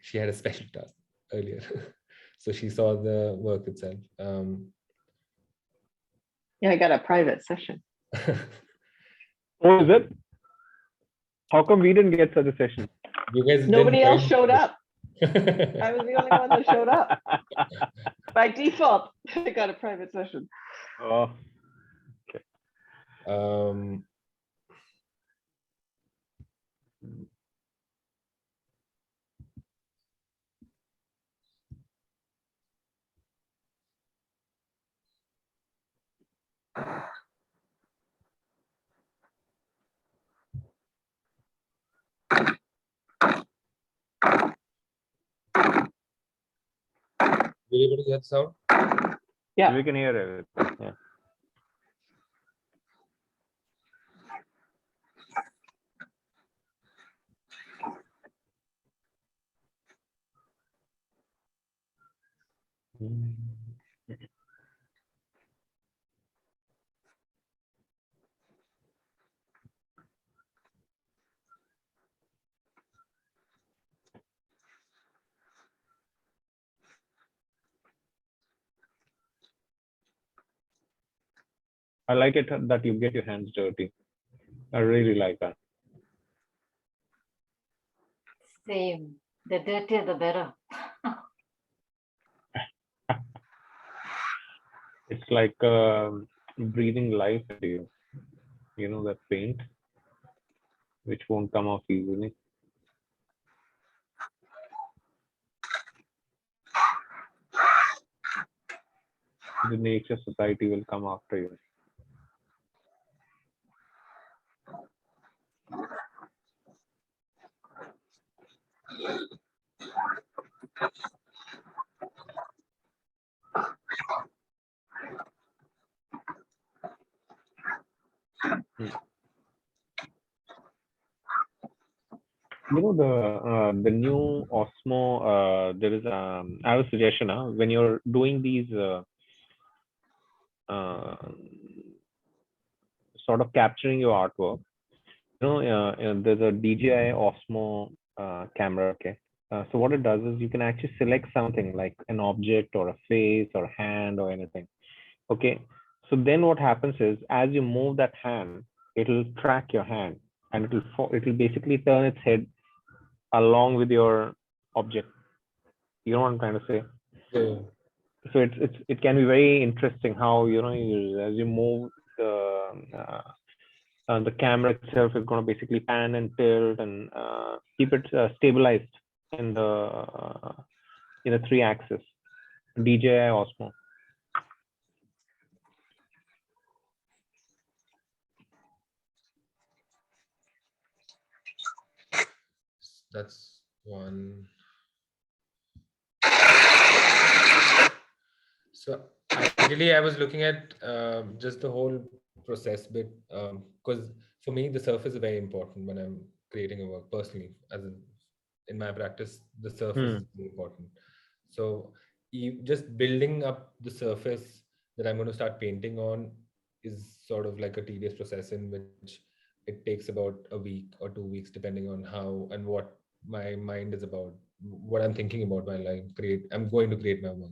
She had a special task earlier, so she saw the work itself. Yeah, I got a private session. Oh, is it? How come we didn't get such a session? You guys Nobody didn't else join. showed up. I was the only one that showed up. By default, I got a private session. Oh, um, were you able to get the sound? Yeah. we can hear everything. Yeah. I like it that you get your hands dirty. I really like that. Same. The dirtier, the better. It's like breathing life into you. You know, that paint, which won't come off easily. The nature society will come after you. You know, the new Osmo, there is I have a suggestion. When you're doing these uh, sort of capturing your artwork, there's a DJI Osmo camera. Okay, so what it does is you can actually select something like an object or a face or a hand or anything. Okay, so then what happens is as you move that hand, it'll track your hand and it'll basically turn its head along with your object. You know what I'm trying to say? Yeah. So it can be very interesting how as you move the camera itself is going to basically pan and tilt and keep it stabilized in the 3 axis. DJI Osmo. That's one. So ideally, I was looking at just the whole process bit, because for me, the surface is very important when I'm creating a work personally. In my practice, the surface is very important. So just building up the surface that I'm going to start painting on is sort of like a tedious process in which it takes about a week or 2 weeks, depending on how and what my mind is about, what I'm thinking about while I'm going to create my work.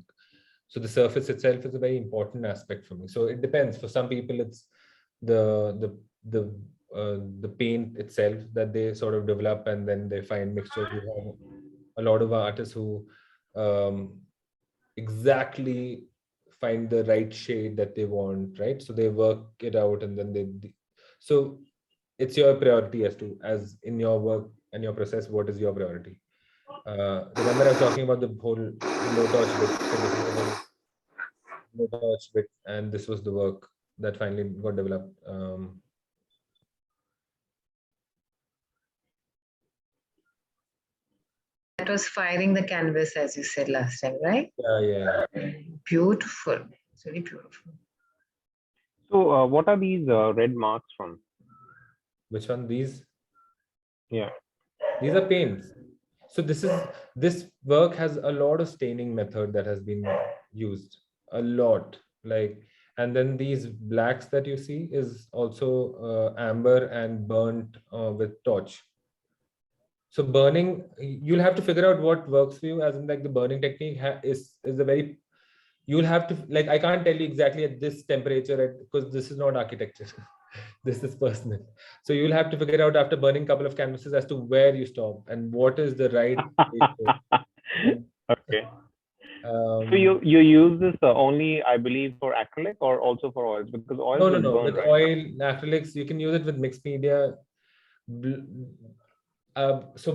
So the surface itself is a very important aspect for me. So it depends. For some people, it's the paint itself that they sort of develop, and then they find mixtures. We have a lot of artists who exactly find the right shade that they want, right? So they work it out, and then so it's your priority as in your work and your process, what is your priority? Remember I was talking about the whole low touch bit. So this is the whole low touch bit, and this was the work that finally got developed. That was firing the canvas, as you said last time, right? Yeah. Beautiful. It's very beautiful. So what are these red marks from? Which one? These? Yeah. These are paints. So this work has a lot of staining method that has been used, a lot. And then these blacks that you see is also amber and burnt with torch. So burning, you'll have to figure out what works for you, as in like the burning technique is a very, you'll have to, like, I can't tell you exactly at this temperature because this is not architecture. This is personal. So you'll have to figure out after burning a couple of canvases as to where you stop and what is the right ratio. Okay. So you use this only, I believe, for acrylic or also for oils, because oils No. will burn, With right? oil, acrylics, you can use it with mixed media. So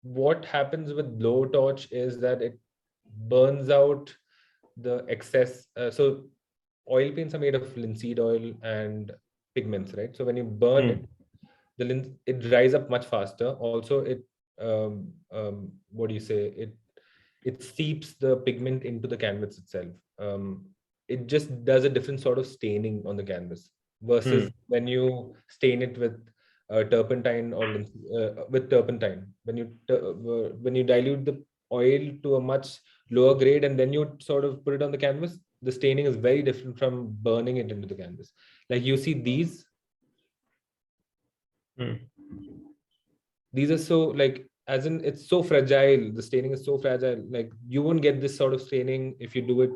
what happens with blow torch is that it burns out the excess. So oil paints are made of linseed oil and pigments, right? So when you burn it, it dries up much faster. Also, it what do you say? It seeps the pigment into the canvas itself. It just does a different sort of staining on the canvas versus when you stain it with turpentine or with turpentine. When you dilute the oil to a much lower grade and then you sort of put it on the canvas, the staining is very different from burning it into the canvas. Like you see these are so like, as in it's so fragile, the staining is so fragile, like you won't get this sort of staining if you do it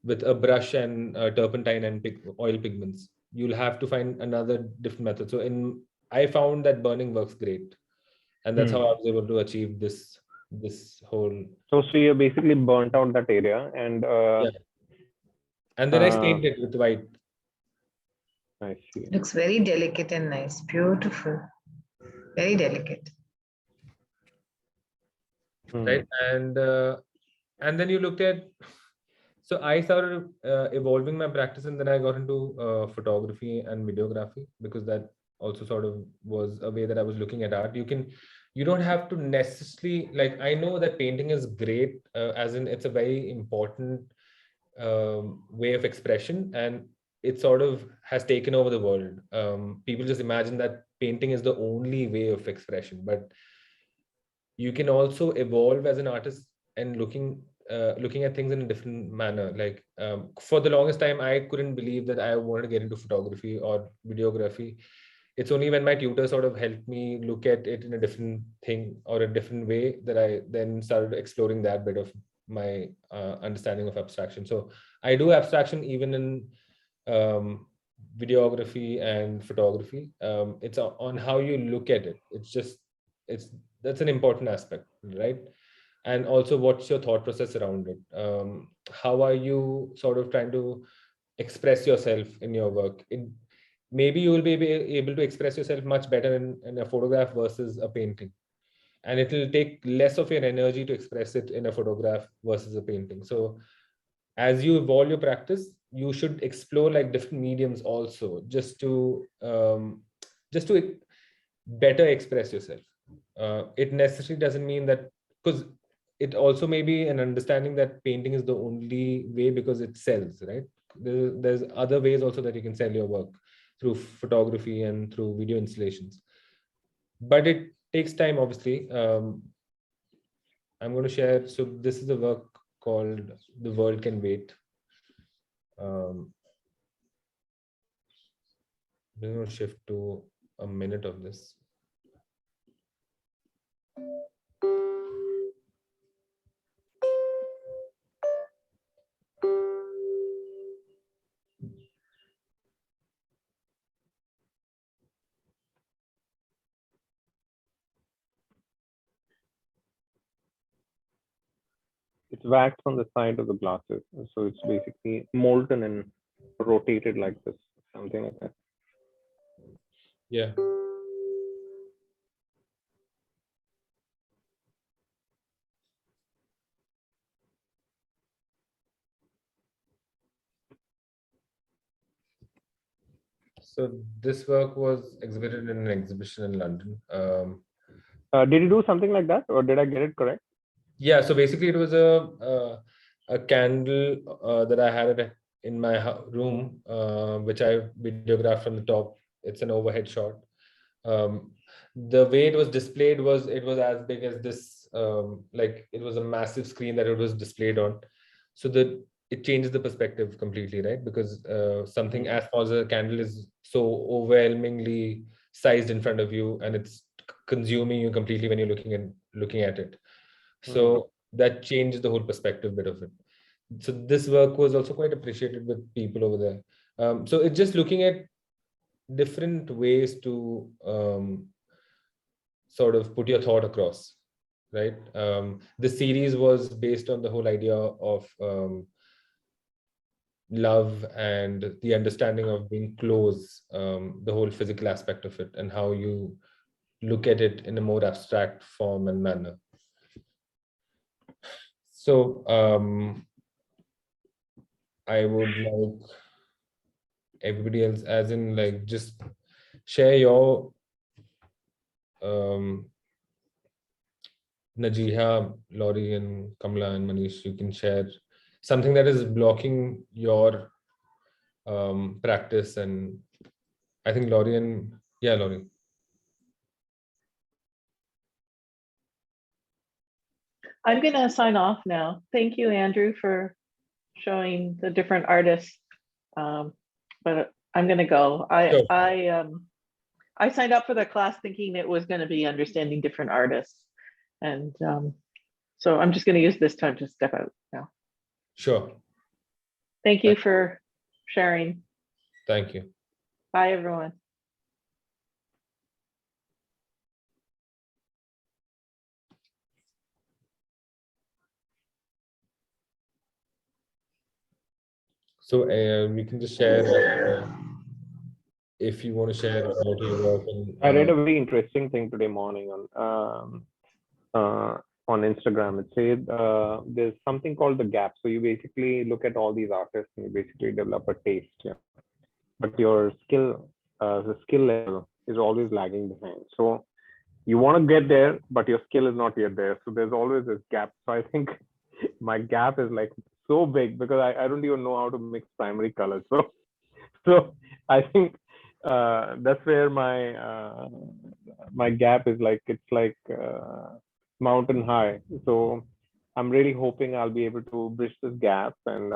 with a brush and turpentine and oil pigments. You'll have to find another different method. So I found that burning works great, and that's how I was able to achieve this whole. So you basically burnt out that area, and Yeah. And then I stained it with white. I see. Looks very delicate and nice, beautiful, very delicate. Right, and then you looked at. So I started evolving my practice, and then I got into photography and videography, because that also sort of was a way that I was looking at art. You don't have to necessarily, like, I know that painting is great, as in it's a very important way of expression, and it sort of has taken over the world. People just imagine that painting is the only way of expression, but you can also evolve as an artist and looking at things in a different manner. Like for the longest time, I couldn't believe that I wanted to get into photography or videography. It's only when my tutor sort of helped me look at it in a different thing or a different way that I then started exploring that bit of my understanding of abstraction. So I do abstraction even in videography and photography. It's on how you look at it. That's an important aspect, right? And also, what's your thought process around it? How are you sort of trying to express yourself in your work? Maybe you will be able to express yourself much better in a photograph versus a painting, and it will take less of your energy to express it in a photograph versus a painting. So as you evolve your practice, you should explore like different mediums also, just to better express yourself. It necessarily doesn't mean that, because it also may be an understanding that painting is the only way because it sells, right? There's other ways also that you can sell your work, through photography and through video installations, but it takes time, obviously. I'm going to share. So this is a work called "The World Can Wait." I'm going to shift to a minute of this. It's waxed on the side of the glasses, so it's basically molten and rotated like this, something like that. Yeah. So this work was exhibited in an exhibition in London. Did you do something like that, or did I get it correct? Yeah. So basically, it was a candle that I had in my room, which I videographed from the top. It's an overhead shot. The way it was displayed was, it was as big as this, like it was a massive screen that it was displayed on. So that it changes the perspective completely, right? Because something as small as a candle is so overwhelmingly sized in front of you, and it's consuming you completely when you're looking at it. So that changes the whole perspective bit of it. So this work was also quite appreciated with people over there. So it's just looking at different ways to sort of put your thought across, right? The series was based on the whole idea of love and the understanding of being close, the whole physical aspect of it, and how you look at it in a more abstract form and manner. So I would like everybody else, as in like, just share your Najiha, Laurie, and Kamla and Manish, you can share something that is blocking your practice. And I think Laurie and Laurie. I'm gonna sign off now. Thank you, Andrew, for showing the different artists. But I'm gonna go. Sure. I signed up for the class thinking it was gonna be understanding different artists. And so I'm just gonna use this time to step out now. Sure. Thank you for sharing. Thank you. Bye, everyone. So we can just share if you want to share about your work. And, I read a very interesting thing today morning on Instagram. It said there's something called the gap. So you basically look at all these artists and you basically develop a taste. Yeah. But your the skill level is always lagging behind. So you want to get there, but your skill is not yet there. So there's always this gap. So I think my gap is like so big because I don't even know how to mix primary colors. So I think that's where my gap is like, it's like mountain high. So I'm really hoping I'll be able to bridge this gap, and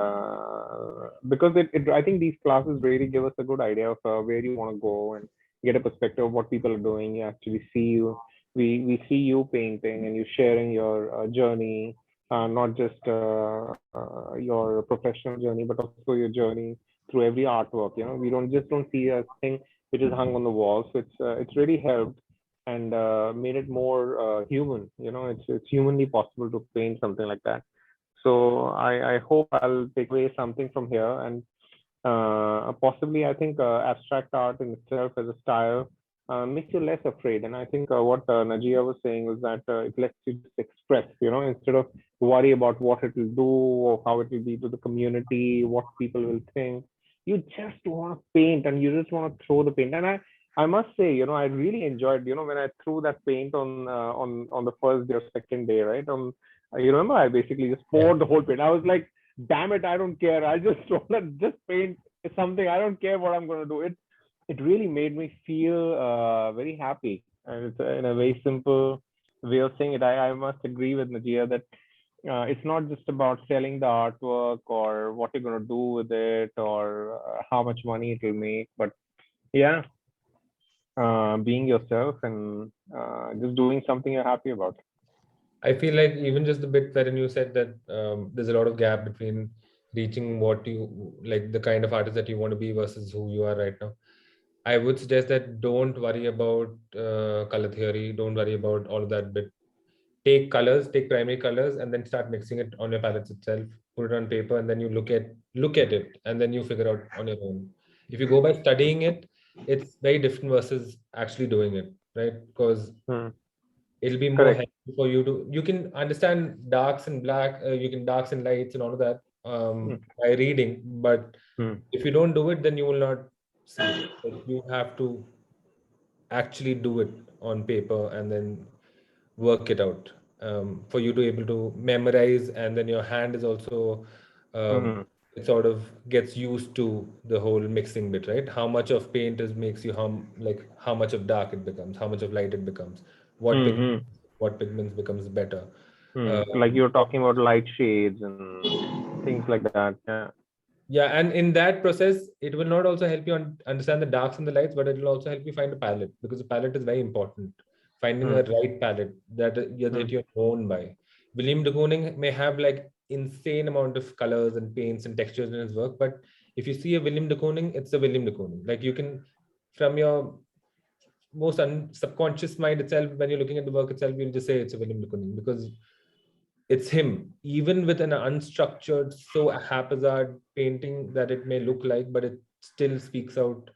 because I think these classes really give us a good idea of where you want to go and get a perspective of what people are doing. You actually see you, we see you painting and you sharing your journey, not just your professional journey, but also your journey through every artwork. You know, we don't see a thing which is hung on the wall. So it's really helped and made it more human. You know, it's humanly possible to paint something like that. So I hope I'll take away something from here, and possibly I think abstract art in itself as a style makes you less afraid. And I think what Najia was saying was that it lets you just express, you know, instead of worry about what it will do or how it will be to the community, what people will think. You just want to paint and you just want to throw the paint. And I must say, you know, I really enjoyed, you know, when I threw that paint on the first day or second day, right? You remember, I basically just poured the whole paint. I was like, damn it, I don't care. I just want to just paint something. I don't care what I'm going to do. It really made me feel very happy. And it's in a very simple way of saying it. I must agree with Najia that it's not just about selling the artwork or what you're going to do with it or how much money it will make, but yeah, being yourself and just doing something you're happy about. I feel like even just the bit wherein you said that there's a lot of gap between reaching what you like, the kind of artist that you want to be versus who you are right now. I would suggest that don't worry about color theory. Don't worry about all of that bit. Take primary colors, and then start mixing it on your palettes itself. Put it on paper, and then you look at it, and then you figure out on your own. If you go by studying it, it's very different versus actually doing it, right? Because it'll be more Correct. helpful for you to, you can understand darks and black, you can darks and lights and all of that by reading, but if you don't do it, then you will not see it. Like, you have to actually do it on paper and then work it out for you to able to memorize, and then your hand is also it sort of gets used to the whole mixing bit, right? How much of paint makes you how much of dark it becomes, how much of light it becomes, what pigments becomes better. Like you're talking about light shades and things like that. Yeah, and in that process, it will not also help you understand the darks and the lights, but it will also help you find a palette, because the palette is very important. Finding a right palette that you're known by. William de Kooning may have like insane amount of colors and paints and textures in his work, but if you see a William de Kooning, it's a William de Kooning. Like, you can, from your most subconscious mind itself, when you're looking at the work itself, you'll just say it's a William de Kooning because it's him, even with an unstructured, so haphazard painting that it may look like, but it still speaks out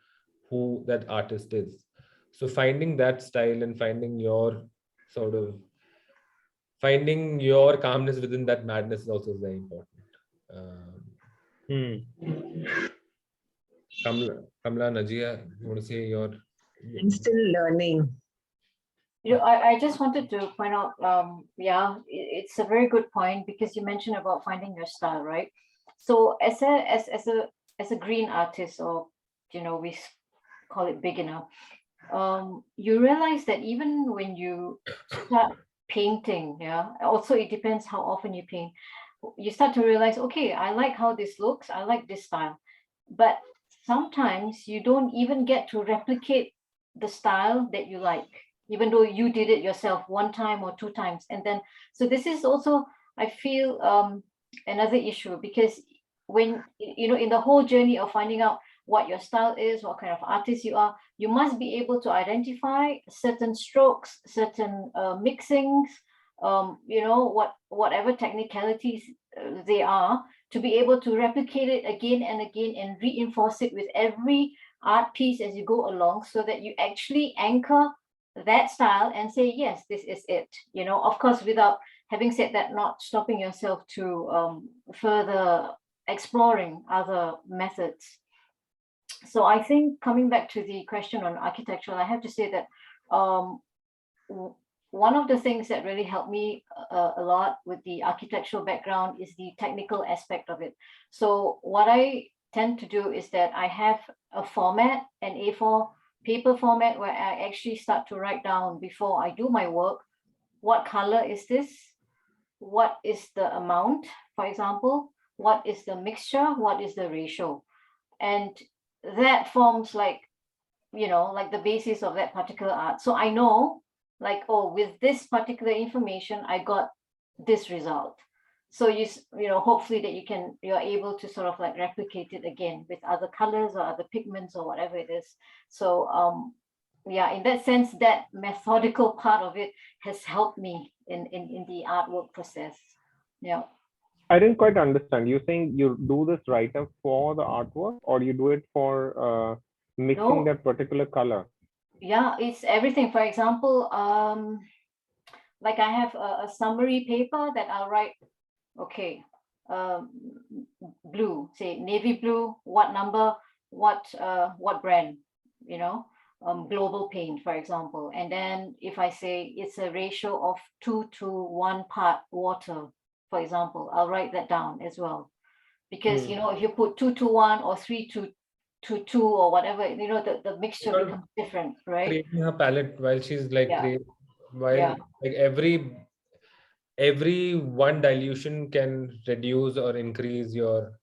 who that artist is. So finding that style and finding your calmness within that madness is also very important. Kamla, Najia, you want to say your? I'm still learning. You know, I just wanted to point out, it's a very good point, because you mentioned about finding your style, right? So as a green artist, or we call it beginner, you realize that even when you start painting, yeah, also it depends how often you paint. You start to realize, okay, I like how this looks, I like this style, but sometimes you don't even get to replicate the style that you like, even though you did it yourself one time or two times. And then, so this is also, I feel, another issue, because when, you know, in the whole journey of finding out what your style is, what kind of artist you are, you must be able to identify certain strokes, certain mixings, you know, whatever technicalities they are, to be able to replicate it again and again and reinforce it with every art piece as you go along, so that you actually anchor that style and say, yes, this is it. You know, of course, without, having said that, not stopping yourself to further exploring other methods. So I think, coming back to the question on architecture, I have to say that one of the things that really helped me a lot with the architectural background is the technical aspect of it. So what I tend to do is that I have a format, an A4 paper format, where I actually start to write down, before I do my work, what color is this? What is the amount, for example? What is the mixture? What is the ratio? And that forms, like, you know, like the basis of that particular art. So I know, like, oh, with this particular information, I got this result. So you know, hopefully that you're able to sort of like replicate it again with other colors or other pigments or whatever it is. So yeah, in that sense, that methodical part of it has helped me in the artwork process. Yeah. I didn't quite understand. You saying you do this write-up for the artwork, or you do it for mixing No. that particular color? Yeah, it's everything. For example, like I have a summary paper that I'll write, okay, blue, say navy blue, what number, what brand, you know, global paint, for example. And then if I say it's a ratio of 2 to 1 part water, for example, I'll write that down as well. Because, you know, if you put 2 to 1 or 3 to 2 or whatever, you know, the mixture Well, becomes different, right? Creating her palette while she's like Yeah. while Yeah. like every one dilution can reduce or increase your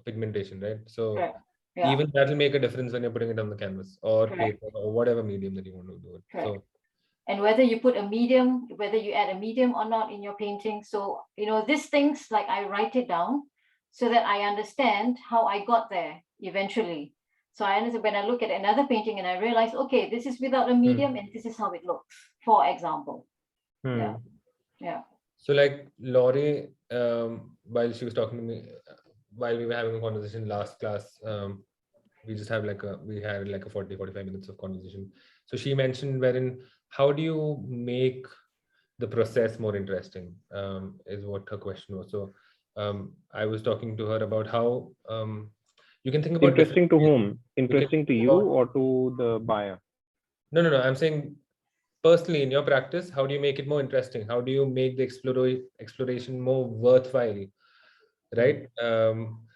pigmentation, right? So Correct. Yeah. even that will make a difference when you're putting it on the canvas or Correct. paper or whatever medium that you want to do it. Correct. So And whether you put a medium, whether you add a medium or not in your painting. So, you know, these things, like, I write it down so that I understand how I got there eventually. So I understand when I look at another painting and I realize, okay, this is without a medium and this is how it looks, for example. Yeah. Yeah. So like Laurie, while she was talking to me, while we were having a conversation last class, we had like a 40-45 minutes of conversation. So she mentioned wherein, how do you make the process more interesting, is what her question was. So I was talking to her about how you can think about Interesting to whom? can Interesting to think you about- or to the buyer? No. I'm saying personally in your practice, how do you make it more interesting? How do you make the exploration more worthwhile, right?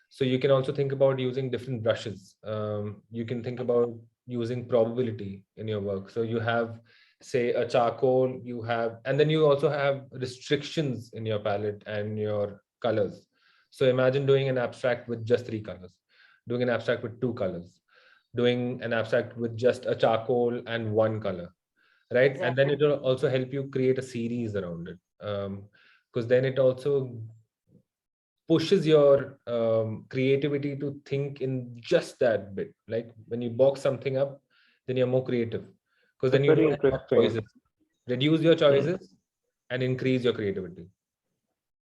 So you can also think about using different brushes. You can think about using probability in your work. So you have, say, a charcoal, and then you also have restrictions in your palette and your colors. So imagine doing an abstract with just 3 colors, doing an abstract with 2 colors, doing an abstract with just a charcoal and 1 color, right? Exactly. And then it will also help you create a series around it, because then it also pushes your creativity to think in just that bit. Like when you box something up, then you're more creative, because then That's you very don't have much interesting. choices. Reduce your choices and increase your creativity,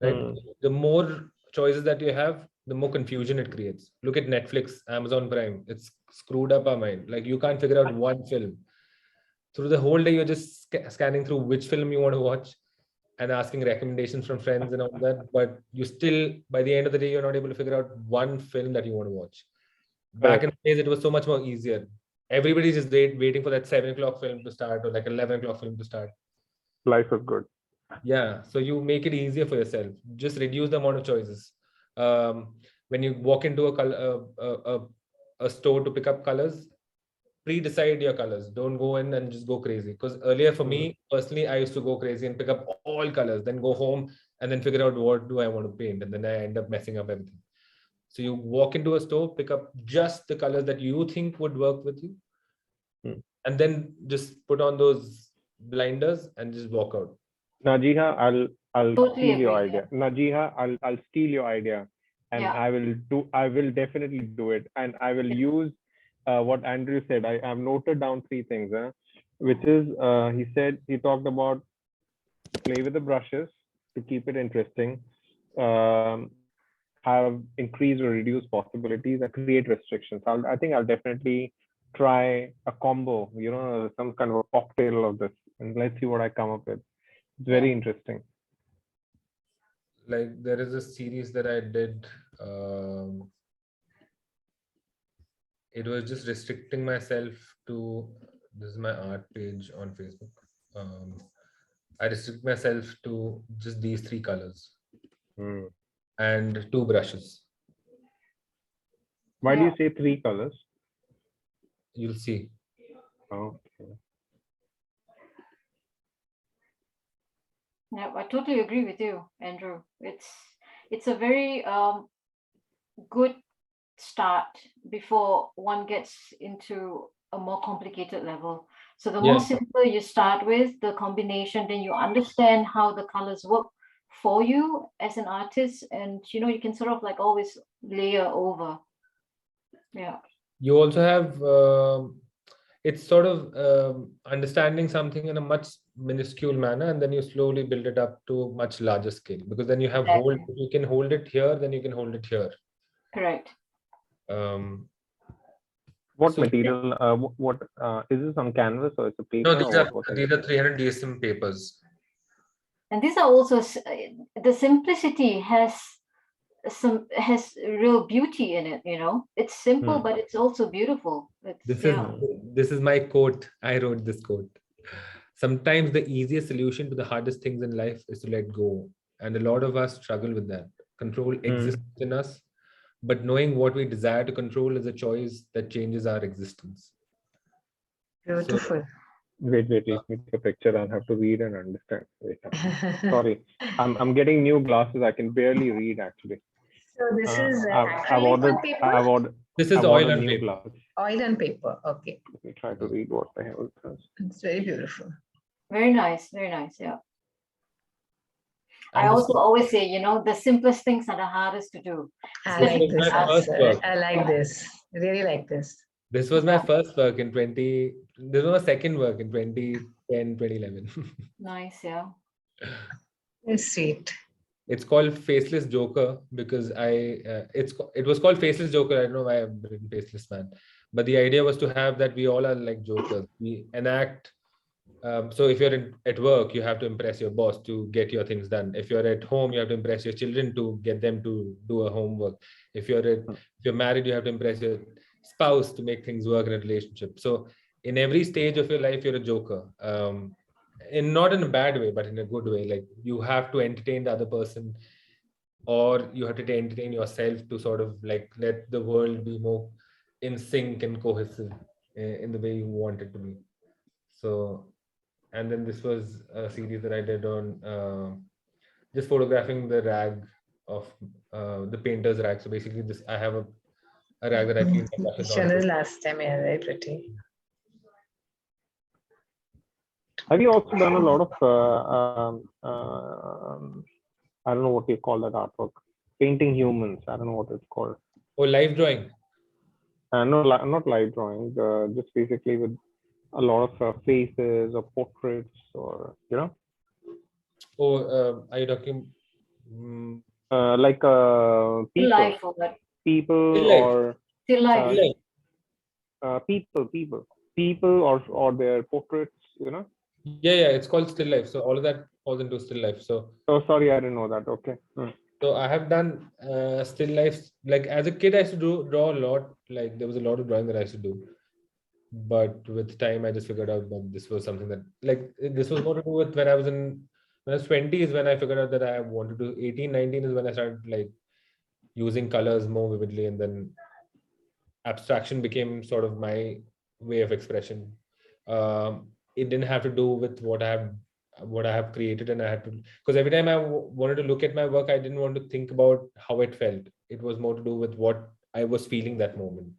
right? The more choices that you have, the more confusion it creates. Look at Netflix, Amazon Prime. It's screwed up our mind. Like you can't figure out one film. Through the whole day, you're just scanning through which film you want to watch and asking recommendations from friends and all that. But you still, by the end of the day, you're not able to figure out one film that you want to watch. Back in the days, it was so much more easier. Everybody's just waiting for that 7 o'clock film to start or like 11 o'clock film to start. Life is good. Yeah. So you make it easier for yourself. Just reduce the amount of choices. When you walk into a store to pick up colors, pre-decide your colors. Don't go in and just go crazy. Because earlier for me personally, I used to go crazy and pick up all colors, then go home and then figure out what do I want to paint, and then I end up messing up everything. So you walk into a store, pick up just the colors that you think would work with you, and then just put on those blinders and just walk out. Najiha, I'll Totally steal your agree, yeah. idea. Najiha, I'll steal your idea, and Yeah. I will definitely do it, and I will use what Andrew said. I have noted down 3 things, which is he talked about play with the brushes to keep it interesting, have increased or reduced possibilities, and create restrictions. I think I'll definitely try a combo, some kind of a cocktail of this, and let's see what I come up with. It's very interesting. Like there is a series that I did. It was just restricting myself to, this is my art page on Facebook. I restrict myself to just these 3 colors and 2 brushes. Why do you say 3 colors? You'll see. Okay. Yeah, I totally agree with you, Andrew. It's a very good start before one gets into a more complicated level. So the more simple you start with, the combination, then you understand how the colors work for you as an artist, and you can sort of like always layer over. Yeah. You also have it's sort of understanding something in a much minuscule manner, and then you slowly build it up to a much larger scale, because then you have Exactly. you can hold it here, then you can hold it here. Correct. What So material? What is this on canvas or it's a paper? no, or these are 300 DSM papers. And these are also the simplicity has real beauty in it. It's simple, but it's also beautiful. This is my quote. I wrote this quote. Sometimes the easiest solution to the hardest things in life is to let go, and a lot of us struggle with that. Control exists in us, but knowing what we desire to control is a choice that changes our existence. Beautiful. Wait, let me take a picture. I'll have to read and understand. Wait, sorry, I'm getting new glasses. I can barely read actually. So this is I've ordered. This is oil and new paper. glasses. oil and paper. Okay, Let me try to read what the hell it says. it's very beautiful. Very nice. Very nice. Yeah. And I also always say, the simplest things are the hardest to do. I like this my first answer. work. I like this. Really like this. This was my first work in this was my second work in 2010, 2011. Nice, yeah. It's sweet. It's called Faceless Joker because it was called Faceless Joker. I don't know why I've written Faceless Man, but the idea was to have that we all are like jokers. We enact. So if you're at work, you have to impress your boss to get your things done. If you're at home, you have to impress your children to get them to do a homework. If you're married, you have to impress your spouse to make things work in a relationship. So in every stage of your life, you're a joker. Not in a bad way, but in a good way. Like you have to entertain the other person, or you have to entertain yourself to sort of like let the world be more in sync and cohesive in the way you want it to be. So, and then this was a series that I did on just photographing the rag of the painter's rag. So basically, I have a rag that I clean my brushes Shown this onto. last time, yeah, very pretty. Have you also done a lot of I don't know what you call that artwork, painting humans? I don't know what it's called. Oh, live drawing. No, not live drawing. Just basically with a lot of faces or portraits, or Oh, are you talking? like Still people, life or what? people Still life. or Still life. Still people or their portraits, Yeah, it's called still life. So all of that falls into still life. So Oh, sorry, I didn't know that. Okay. so I have done still life. Like as a kid, I used to draw a lot. Like there was a lot of drawing that I used to do. But with time, I just figured out that this was something that this was more to do with when I was 20 is when I figured out that I wanted to 18, 19 is when I started like using colors more vividly, and then abstraction became sort of my way of expression. It didn't have to do with what I have created, and I had to, because every time I wanted to look at my work, I didn't want to think about how it felt. It was more to do with what I was feeling that moment.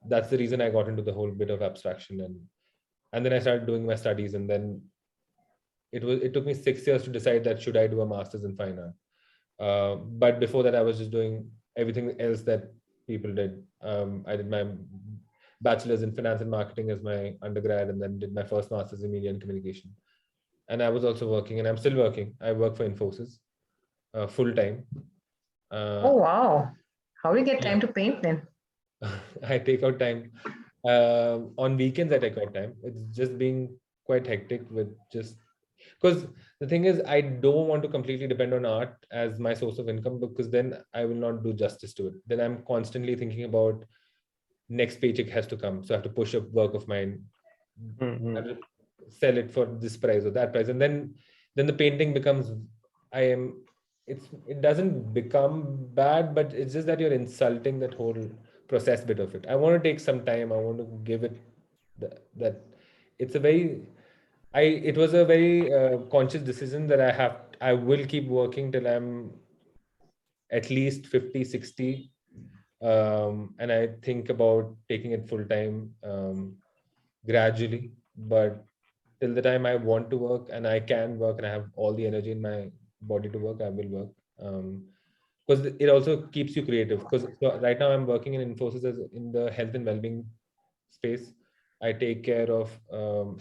That's the reason I got into the whole bit of abstraction, and then I started doing my studies, and then it took me 6 years to decide that should I do a master's in fine art. But before that, I was just doing everything else that people did. I did my bachelor's in finance and marketing as my undergrad, and then did my first master's in media and communication. And I was also working, and I'm still working. I work for Infosys full time. Oh, wow. How do you get Yeah. time to paint then? I take out time. On weekends, I take out time. It's just being quite hectic with just because the thing is, I don't want to completely depend on art as my source of income, because then I will not do justice to it. Then I'm constantly thinking about next paycheck has to come. So I have to push a work of mine, I have to sell it for this price or that price. And then the painting becomes, it doesn't become bad, but it's just that you're insulting that whole process bit of it. I want to take some time. I want to give it that it's a very it was a very conscious decision that I will keep working till I'm at least 50, 60. And I think about taking it full time gradually. But till the time I want to work and I can work and I have all the energy in my body to work, I will work. Because it also keeps you creative. Because right now I'm working in Infosys in the health and well-being space. I take care of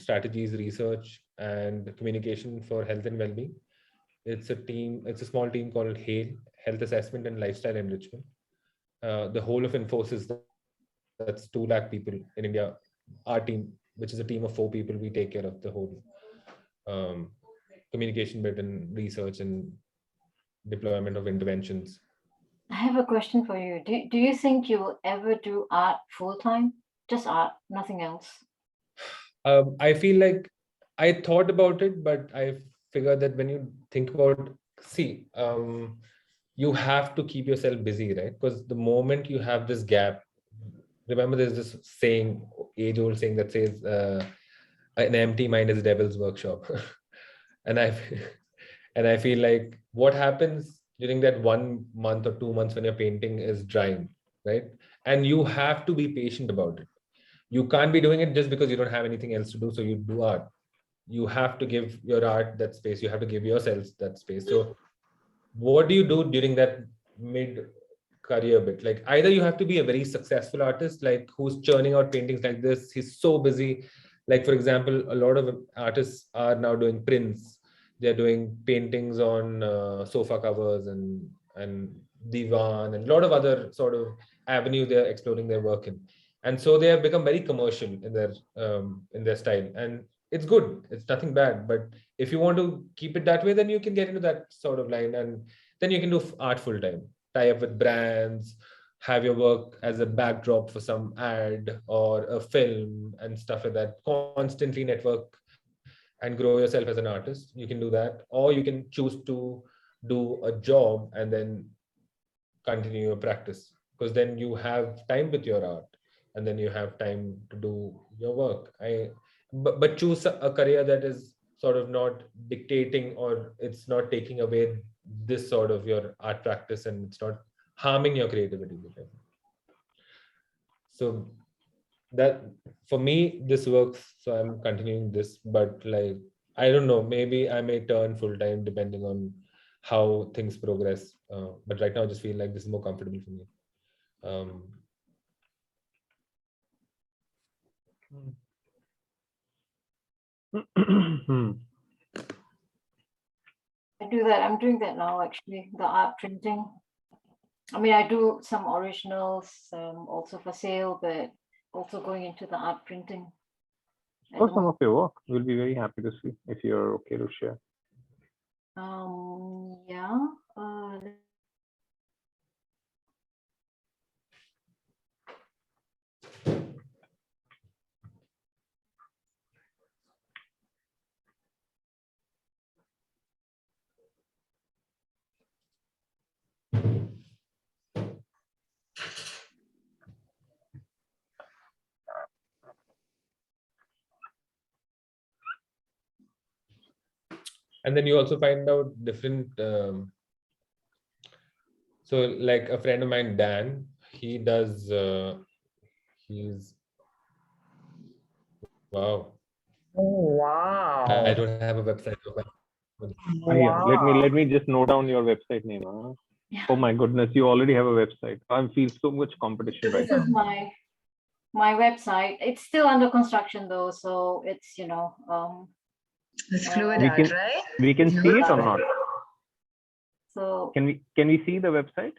strategies, research, and communication for health and well-being. It's a small team called HALE, Health Assessment and Lifestyle Enrichment. The whole of Infosys, that's 2 lakh people in India, our team, which is a team of 4 people, we take care of the whole communication bit and research and deployment of interventions. I have a question for you. Do you think you will ever do art full time? Just art, nothing else? I feel like I thought about it, but I figured that when you think about, you have to keep yourself busy, right? Because the moment you have this gap, remember there's this saying, age-old saying that says, an empty mind is a devil's workshop. and I and I feel like what happens during that 1 month or 2 months when your painting is drying, right? And you have to be patient about it. You can't be doing it just because you don't have anything else to do, so you do art. You have to give your art that space. You have to give yourselves that space. So what do you do during that mid career bit? Like, either you have to be a very successful artist, like who's churning out paintings like this, he's so busy. Like, for example, a lot of artists are now doing prints. They're doing paintings on sofa covers and divan and a lot of other sort of avenue they're exploring their work in. And so they have become very commercial in their style, and it's good, it's nothing bad. But if you want to keep it that way, then you can get into that sort of line, and then you can do art full time, tie up with brands, have your work as a backdrop for some ad or a film and stuff like that. Constantly network and grow yourself as an artist. You can do that, or you can choose to do a job and then continue your practice, because then you have time with your art and then you have time to do your work. But choose a career that is sort of not dictating, or it's not taking away this sort of your art practice, and it's not harming your creativity. So that, for me, this works, so I'm continuing this. But like, I don't know, maybe I may turn full time depending on how things progress, but right now I just feel like this is more comfortable for me. I do that. I'm doing that now, actually, the art printing. I mean, I do some originals also for sale, but also going into the art printing. at Or the some moment. of your work. We'll be very happy to see if you're okay to share. Yeah. And then you also find out different. So like a friend of mine, Dan, he does. He's wow. Oh, wow. I don't have a website of mine. Yeah, Wow. let me just note down your website name. Huh? Yeah. Oh my goodness, you already have a website. I feel so much competition right This is now. my website. It's still under construction though, so it's It's fluid We art, can right? we can see it or not? so Can we see the website?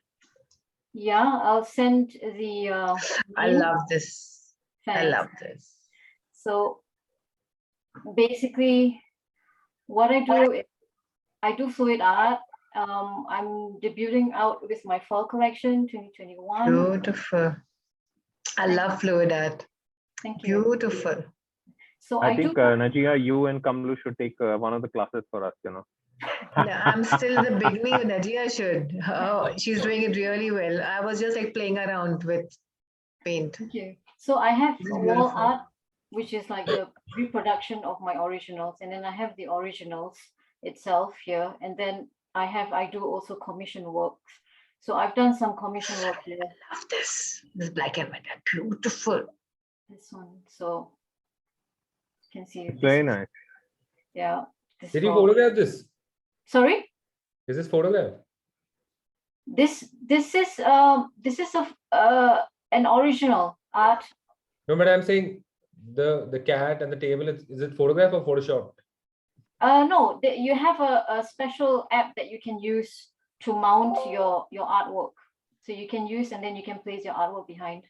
yeah, I'll send the I link. love this. I Thanks. love this. So basically, what I do is I do fluid art. I'm debuting out with my fall collection 2021. Beautiful. I love fluid art. Thank you. Beautiful. So I I think do. Najia, you and Kamlu should take one of the classes for us. You know. No, I'm still in the beginning. Nadia should. Oh, she's doing it really well. I was just like playing around with paint. Thank you. So I have This is wall beautiful. art, which is like the reproduction of my originals, and then I have the originals itself here, and then I do also commission works. So I've done some commission work here. Love this. This black and white. Beautiful. This one, so you can see It's this very is- nice. Yeah. this Did you for- photograph this? Sorry, Is this photograph? this is an original art. No, but I'm saying the cat and the table. Is it photograph or Photoshop? No, you have a special app that you can use to mount your artwork. So you can use and then you can place your artwork behind.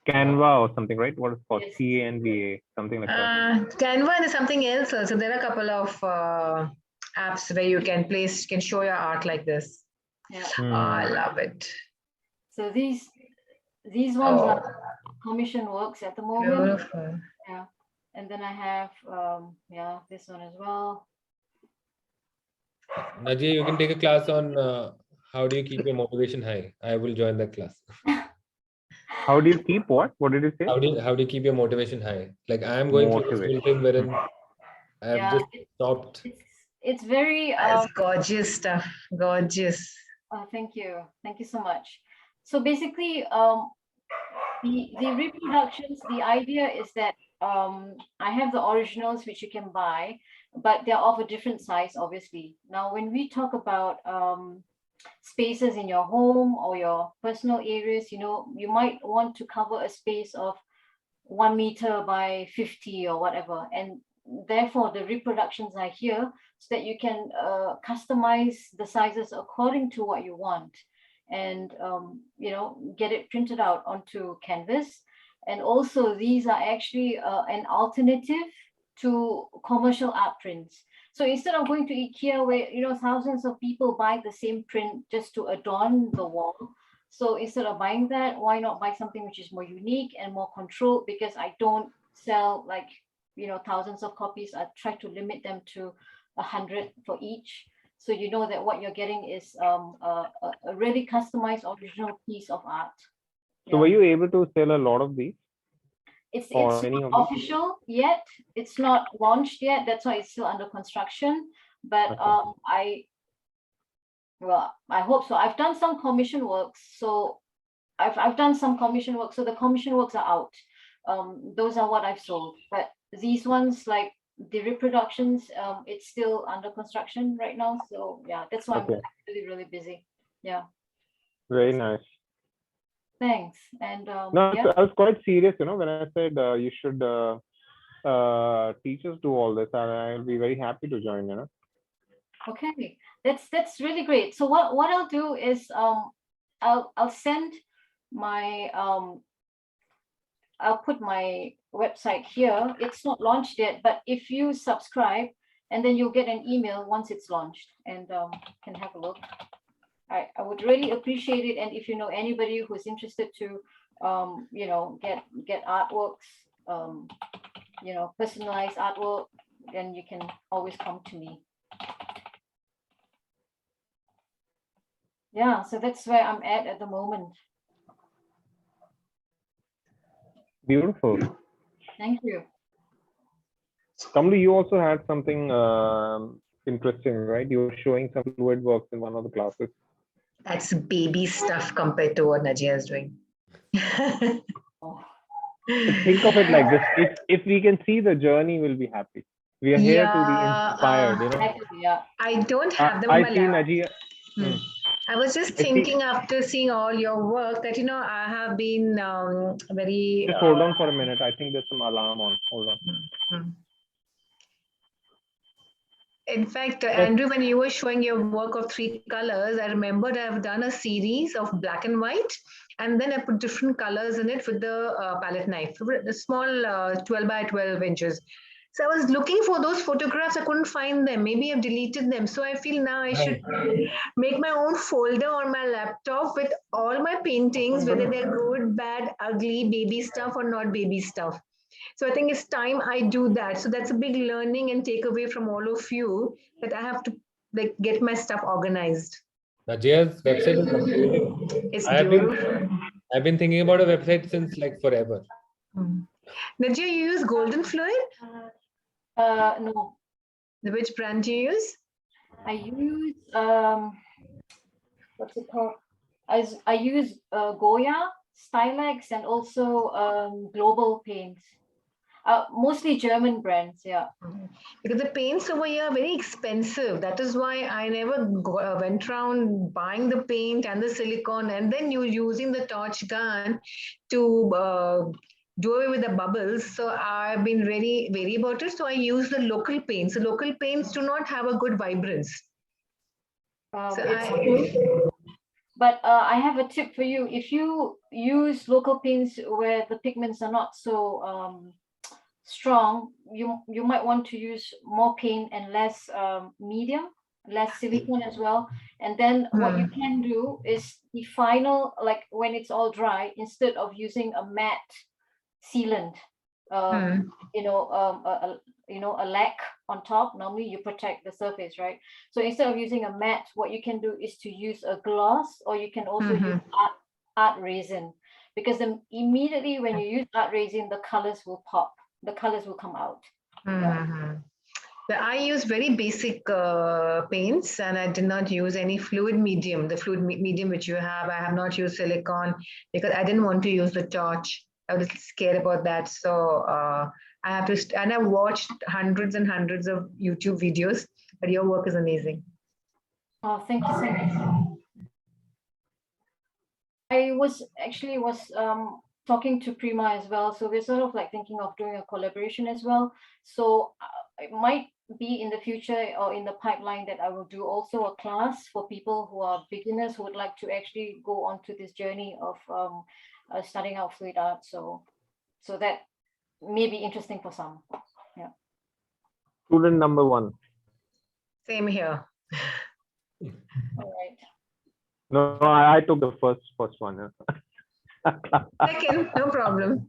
Canva or something, right? What is it called? Yes. CANVA, something like that. Canva is something else also. There are a couple of apps where you can show your art like this. Yeah. Oh, I love it. So these ones Oh, are commission works at the moment. beautiful. Yeah. And then I have this one as well. Najee, you can take a class on how do you keep your motivation high. I will join that class. How do you keep what? What did you say? How do you keep your motivation high? Like I am going through this whole thing wherein I have Yeah, just stopped. It's very It's gorgeous stuff. Gorgeous. thank you so much. So basically the reproductions, the idea is that I have the originals which you can buy, but they're of a different size, obviously. Now when we talk about spaces in your home or your personal areas, you might want to cover a space of 1 meter by 50 or whatever, and therefore the reproductions are here so that you can customize the sizes according to what you want, and get it printed out onto canvas. And also these are actually an alternative to commercial art prints. So instead of going to IKEA where thousands of people buy the same print just to adorn the wall, so instead of buying that, why not buy something which is more unique and more controlled? Because I don't sell like thousands of copies. I try to limit them to 100 for each. So you know that what you're getting is a really customized original piece of art. So were you able to sell a lot of these? It's or any not of these? official yet. It's not launched yet. That's why it's still under construction. But Okay. I hope so. I've done some commission works. So I've done some commission work. So the commission works are out. Those are what I've sold. But these ones, like the reproductions, it's still under construction right now. So yeah, that's why Okay. I'm really, really busy. Yeah. Very nice. Thanks. And No, yeah. I was quite serious, when I said you should teach us do all this, and I'll be very happy to join, Okay, that's really great. So what I'll do is I'll send my I'll put my website here. It's not launched yet, but if you subscribe, and then you'll get an email once it's launched, and can have a look. I would really appreciate it. And if you know anybody who's interested to get artworks, personalized artwork, then you can always come to me. Yeah, so that's where I'm at the moment. Beautiful. Thank you. Kamlu, you also had something interesting, right? You were showing some fluid works in one of the classes. That's baby stuff compared to what Najia is doing. Oh, But think of it like this: if we can see the journey, we'll be happy. We are here to be Yeah, inspired, you know. exactly, yeah. I don't have them on I my see lap. Najia. Hmm. I was just I see. thinking after seeing all your work that, I have been very. Just hold on for a minute. I think there's some alarm on. Hold on. Hmm. In fact, Yes. Andrew, when you were showing your work of 3 colors, I remembered I've done a series of black and white, and then I put different colors in it with the palette knife, the small 12 by 12 inches. So I was looking for those photographs. I couldn't find them. Maybe I've deleted them. So I feel now I should make my own folder on my laptop with all my paintings, whether they're good, bad, ugly, baby stuff or not baby stuff. So I think it's time I do that. So that's a big learning and takeaway from all of you, that I have to get my stuff organized. Najia's website is amazing. It's I have been beautiful. I've been thinking about a website since like forever. Najia, you use Golden Fluid? No, Which brand do you use? I use what's it called? I use Goya, Stylex, and also Global Paints. Mostly German brands, yeah. Because the paints over here are very expensive. That is why I never went around buying the paint and the silicone and then you using the torch gun to do away with the bubbles. So I've been very wary about it. So I use the local paints. The local paints do not have a good vibrance. So It's true. But I have a tip for you. If you use local paints where the pigments are not so strong, you might want to use more paint and less medium, less silicone as well. And then what you can do is the final, like when it's all dry, instead of using a matte sealant, a lac on top, normally you protect the surface, right? So instead of using a matte, what you can do is to use a gloss, or you can also use art resin, because then immediately when you use art resin, the colors will pop, the colors will come out. I use very basic paints, and I did not use any fluid medium. The fluid medium which you have, I have not used silicone because I didn't want to use the torch. I was scared about that. So I have to, and I've watched hundreds and hundreds of YouTube videos, but your work is amazing. Oh, thank you so much. I was talking to Prima as well. So we're sort of like thinking of doing a collaboration as well. So it might be in the future or in the pipeline that I will do also a class for people who are beginners who would like to actually go on to this journey of studying out fluid art. So that may be interesting for some. Yeah. Student number 1. Same here. All right. No, I took the first one. Second, no problem.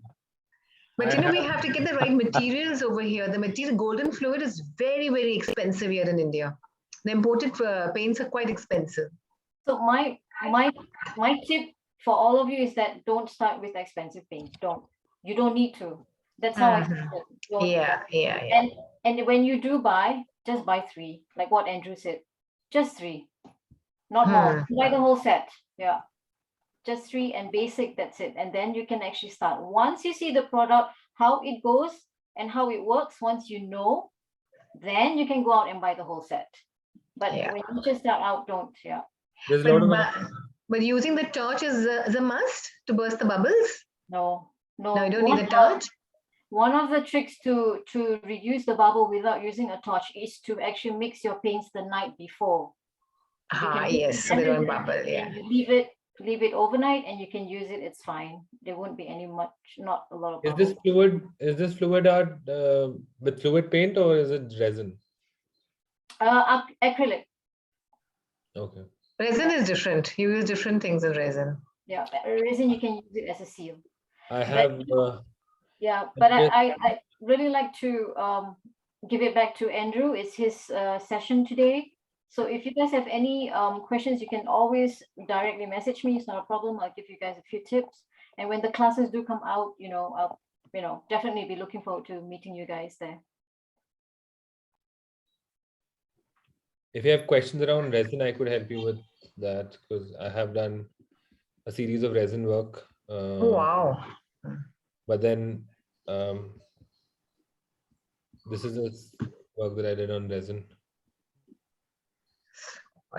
But we have to get the right materials over here. The material, golden fluid, is very, very expensive here in India. The imported paints are quite expensive. So my tip for all of you is that don't start with expensive paint. You don't need to. That's how I started. Yeah. And when you do buy, just buy 3, like what Andrew said. Just 3, not more. Buy the whole set. Yeah. Just 3 and basic, that's it. And then you can actually start. Once you see the product, how it goes and how it works, once you know, then you can go out and buy the whole set. But when you just start out, don't. Yeah. But using the torch is a must to burst the bubbles? No, you don't need the torch? One of the tricks to reduce the bubble without using a torch is to actually mix your paints the night before. Yes, so they don't bubble, yeah. You leave it overnight and you can use it, it's fine. There won't be not a lot of bubbles. Is this fluid art with fluid paint or is it resin? Acrylic. Okay. Resin is different. You use different things in resin. Yeah, resin you can use it as a seal. I have. But I really like to give it back to Andrew. It's his session today. So if you guys have any questions, you can always directly message me. It's not a problem. I'll give you guys a few tips. And when the classes do come out, I'll definitely be looking forward to meeting you guys there. If you have questions around resin, I could help you with that because I have done a series of resin work. Oh, wow. But then this is a work that I did on resin.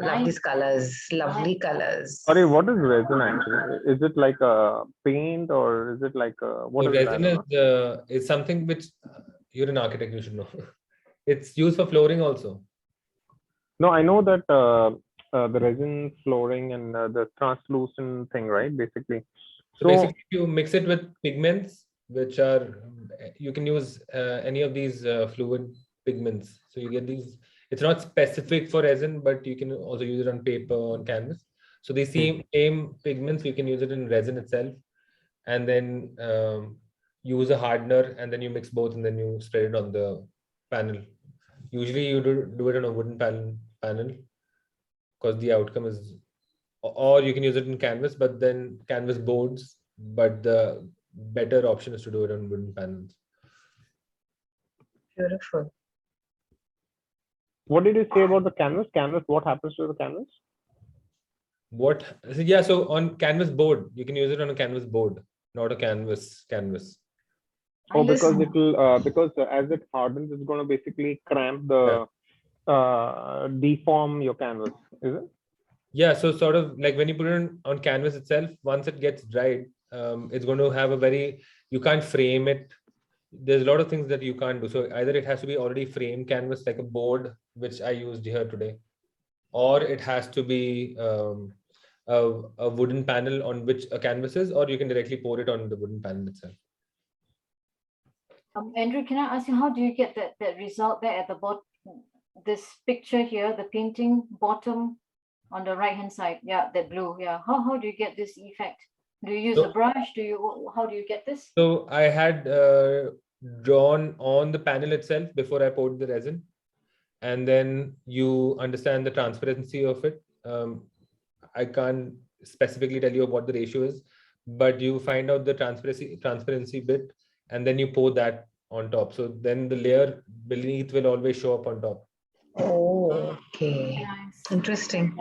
Love these colors, lovely colors. Sorry, what is resin actually? Is it like a paint or is it like a, what So is it? I resin don't know. is something which you're an architect, you should know. It's used for flooring also. No, I know that the resin flooring and the translucent thing, right? Basically. So So basically, you mix it with pigments, which are you can use any of these fluid pigments. So you get these. It's not specific for resin, but you can also use it on paper, on canvas. So the same pigments, you can use it in resin itself, and then use a hardener, and then you mix both, and then you spread it on the panel. Usually, you do it on a wooden panel because the outcome is, or you can use it in canvas, but then canvas boards, but the better option is to do it on wooden panels. Beautiful. what did you say about the canvas? Canvas, what happens to the canvas? So on canvas board, you can use it on a canvas board, not a canvas. Oh, because Listen. it will because as it hardens, it's going to basically cramp the deform your canvas, is it? Yeah, so sort of like when you put it on canvas itself, once it gets dried, it's going to have you can't frame it. There's a lot of things that you can't do. So either it has to be already framed canvas, like a board, which I used here today, or it has to be a wooden panel on which a canvas is, or you can directly pour it on the wooden panel itself. Andrew, can I ask you, how do you get that result there at the bottom? This picture here, the painting bottom on the right hand side, yeah, that blue, yeah. How do you get this effect? Do you use a brush? How do you get this? So I had drawn on the panel itself before I poured the resin, and then you understand the transparency of it. I can't specifically tell you what the ratio is, but you find out the transparency bit, and then you pour that on top. So then the layer beneath will always show up on top. Oh, okay. Nice. Interesting.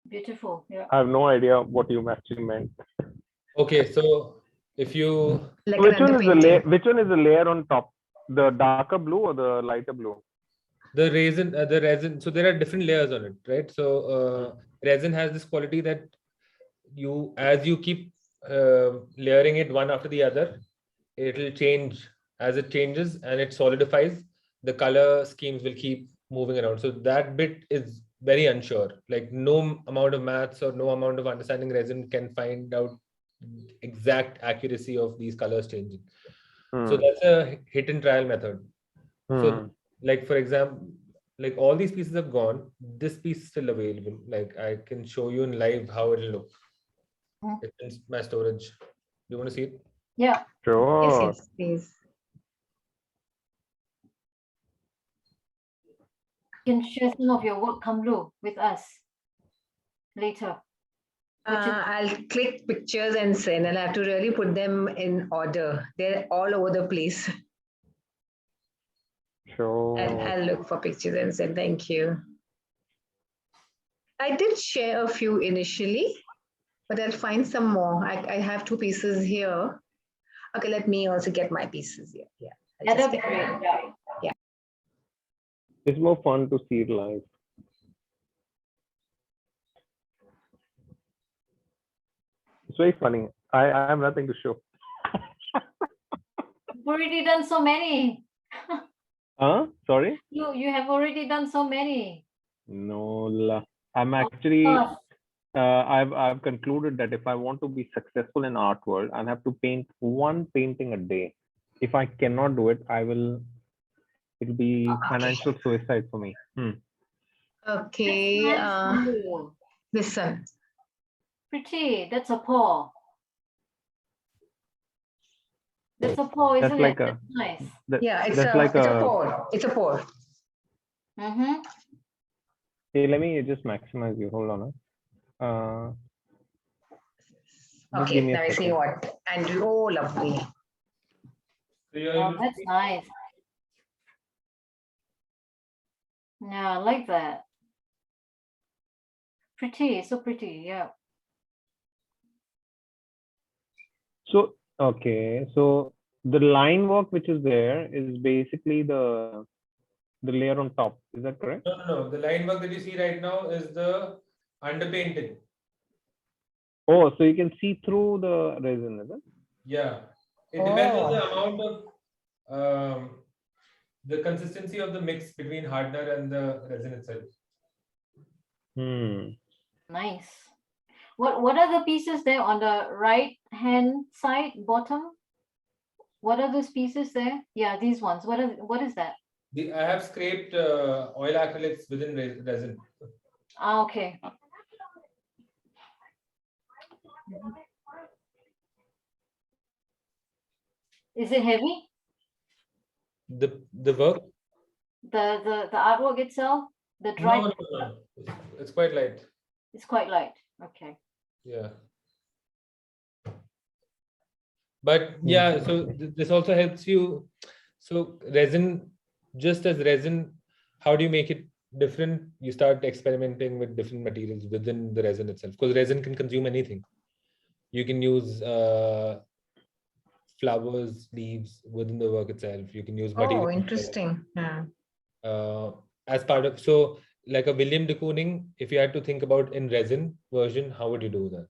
Beautiful. Yeah. I have no idea what you actually meant. Okay, so if you Like Which an one is the layer? underpainting. Which one is the layer on top? The darker blue or the lighter blue? the resin, so there are different layers on it, right? So resin has this quality that as you keep layering it one after the other, it'll change. As it changes and it solidifies, the color schemes will keep moving around. So that bit is very unsure. Like no amount of maths or no amount of understanding resin can find out exact accuracy of these colors changing. So that's a hit and trial method. So like for example, like all these pieces have gone, this piece is still available. Like I can show you in live how it'll look. It's in my storage. Do you want to see it? Yeah. Sure. Yes, yes, please. You can share some of your work, Kamlu, with us later. I'll click pictures and send, and I have to really put them in order. They're all over the place. Sure. And I'll look for pictures and send. Thank you. I did share a few initially, but I'll find some more. I have 2 pieces here. Okay, let me also get my pieces here. Yeah. Yeah, that'd be great. Yeah. It's more fun to see it live. It's very funny. I have nothing to show. You've already done so many. Sorry? You have already done so many. No, I'm actually I've concluded that if I want to be successful in art world, I'll have to paint one painting a day. If I cannot do it, it'll be financial suicide for me. Okay. Nice. This one. Pretty. That's a paw. That's a paw, isn't That's like it? a That's nice. Yeah, it's that's a, like it's a pour. It's a pour. Mm-hmm. Hey, let me just maximize you. Hold on. Just give Okay, me now a I see second. what. Andrew, oh, lovely. So you're Oh, able to that's see? nice. Yeah, I like that. Pretty, so pretty. Yeah. So, okay, so the line work which is there is basically the layer on top. Is that correct? No. The line work that you see right now is the underpainting. Oh, so you can see through the resin, is it? Yeah. It depends on the Oh. amount of the consistency of the mix between hardener and the resin itself. Hmm. Nice. What are the pieces there on the right hand side bottom? What are those pieces there? Yeah, these ones. What is that? I have scraped oil acrylics within resin. Ah, okay. Is it heavy? The work? The artwork itself? The dry No. It's quite light. it's quite light. Okay. Yeah. But yeah, so this also helps you. So resin, just as resin, how do you make it different? You start experimenting with different materials within the resin itself, because resin can consume anything. You can use flowers, leaves within the work itself. You can use material Oh, interesting. Yeah. as part of, so like a William de Kooning, if you had to think about in resin version, how would you do that?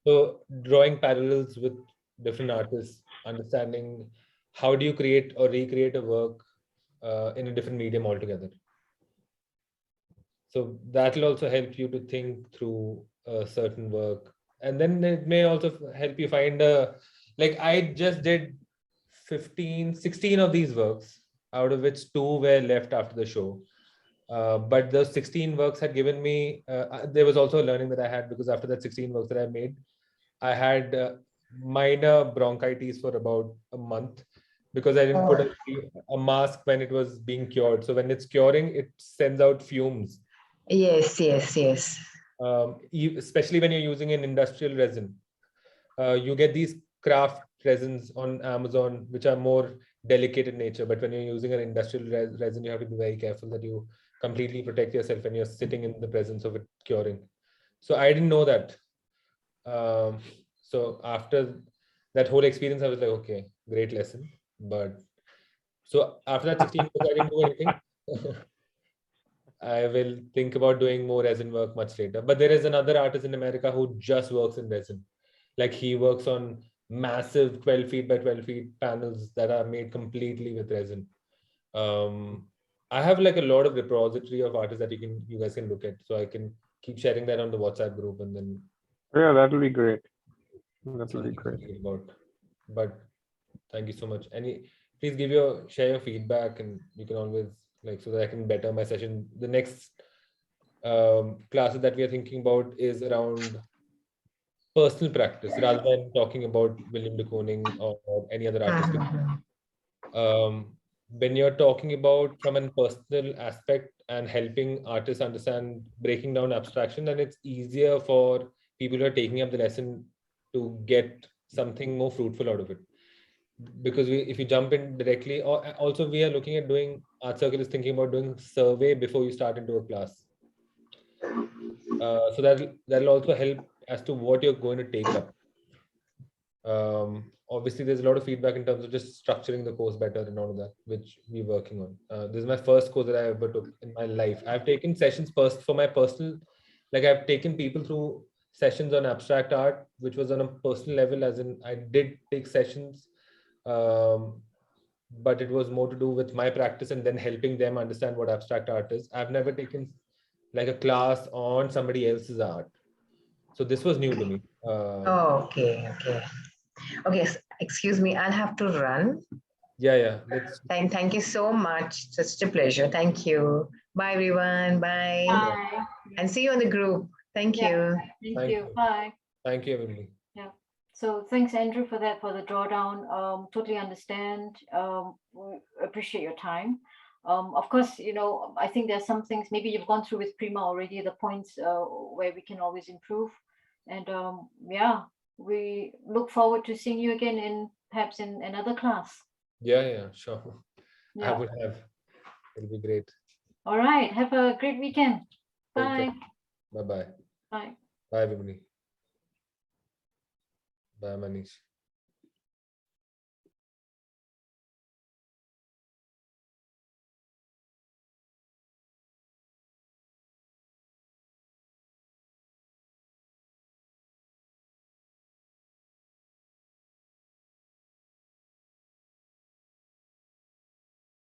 So drawing parallels with different artists, understanding how do you create or recreate a work in a different medium altogether. So that will also help you to think through a certain work, and then it may also help you find a, like I just did 16 of these works, out of which 2 were left after the show. But those 16 works had given me, there was also a learning that I had, because after that 16 works that I made, I had minor bronchitis for about a month, because I didn't put a mask when it was being cured. So when it's curing, it sends out fumes. Yes, yes, yes. Especially when you're using an industrial resin. You get these craft resins on Amazon, which are more delicate in nature. But when you're using an industrial resin, you have to be very careful that you completely protect yourself when you're sitting in the presence of it curing. So I didn't know that. So after that whole experience, I was like, okay, great lesson. But so after that 16 years, I didn't do anything. I will think about doing more resin work much later. But there is another artist in America who just works in resin. Like he works on massive 12 feet by 12 feet panels that are made completely with resin. I have like a lot of repository of artists that you guys can look at. So I can keep sharing that on the WhatsApp group, and then Yeah, that will be great. That will be something to great. think about. But thank you so much. Please share your feedback, and you can always, like, so that I can better my session. The next classes that we are thinking about is around personal practice, rather than talking about William de Kooning or any other artist. When you're talking about from a personal aspect and helping artists understand, breaking down abstraction, then it's easier for people who are taking up the lesson to get something more fruitful out of it. Because if you jump in directly, or also we are looking at doing, Art Circle is thinking about doing survey before you start into a class. So that'll also help as to what you're going to take up. Obviously there's a lot of feedback in terms of just structuring the course better and all of that, which we're working on. This is my first course that I ever took in my life. I've taken sessions for my personal, like I've taken people through sessions on abstract art, which was on a personal level, as in I did take sessions, but it was more to do with my practice and then helping them understand what abstract art is. I've never taken like a class on somebody else's art. So this was new to me. Oh, okay, okay. Okay, excuse me, I'll have to run. Yeah. Thank you so much. Such a pleasure. Thank you. Bye, everyone. Bye. Bye. And see you on the group. Thank Yeah. you. Thank you. Bye. Thank you, everybody. Yeah. So thanks, Andrew, for that, for the drawdown. Totally understand. We appreciate your time. Of course, I think there's some things maybe you've gone through with Prima already, the points where we can always improve. And yeah, we look forward to seeing you again perhaps in another class. Yeah, sure. I Yeah. would have. It'll be great. All right. Have a great weekend. Take Bye. care. Bye bye. Bye. Bye everybody. Bye Manish.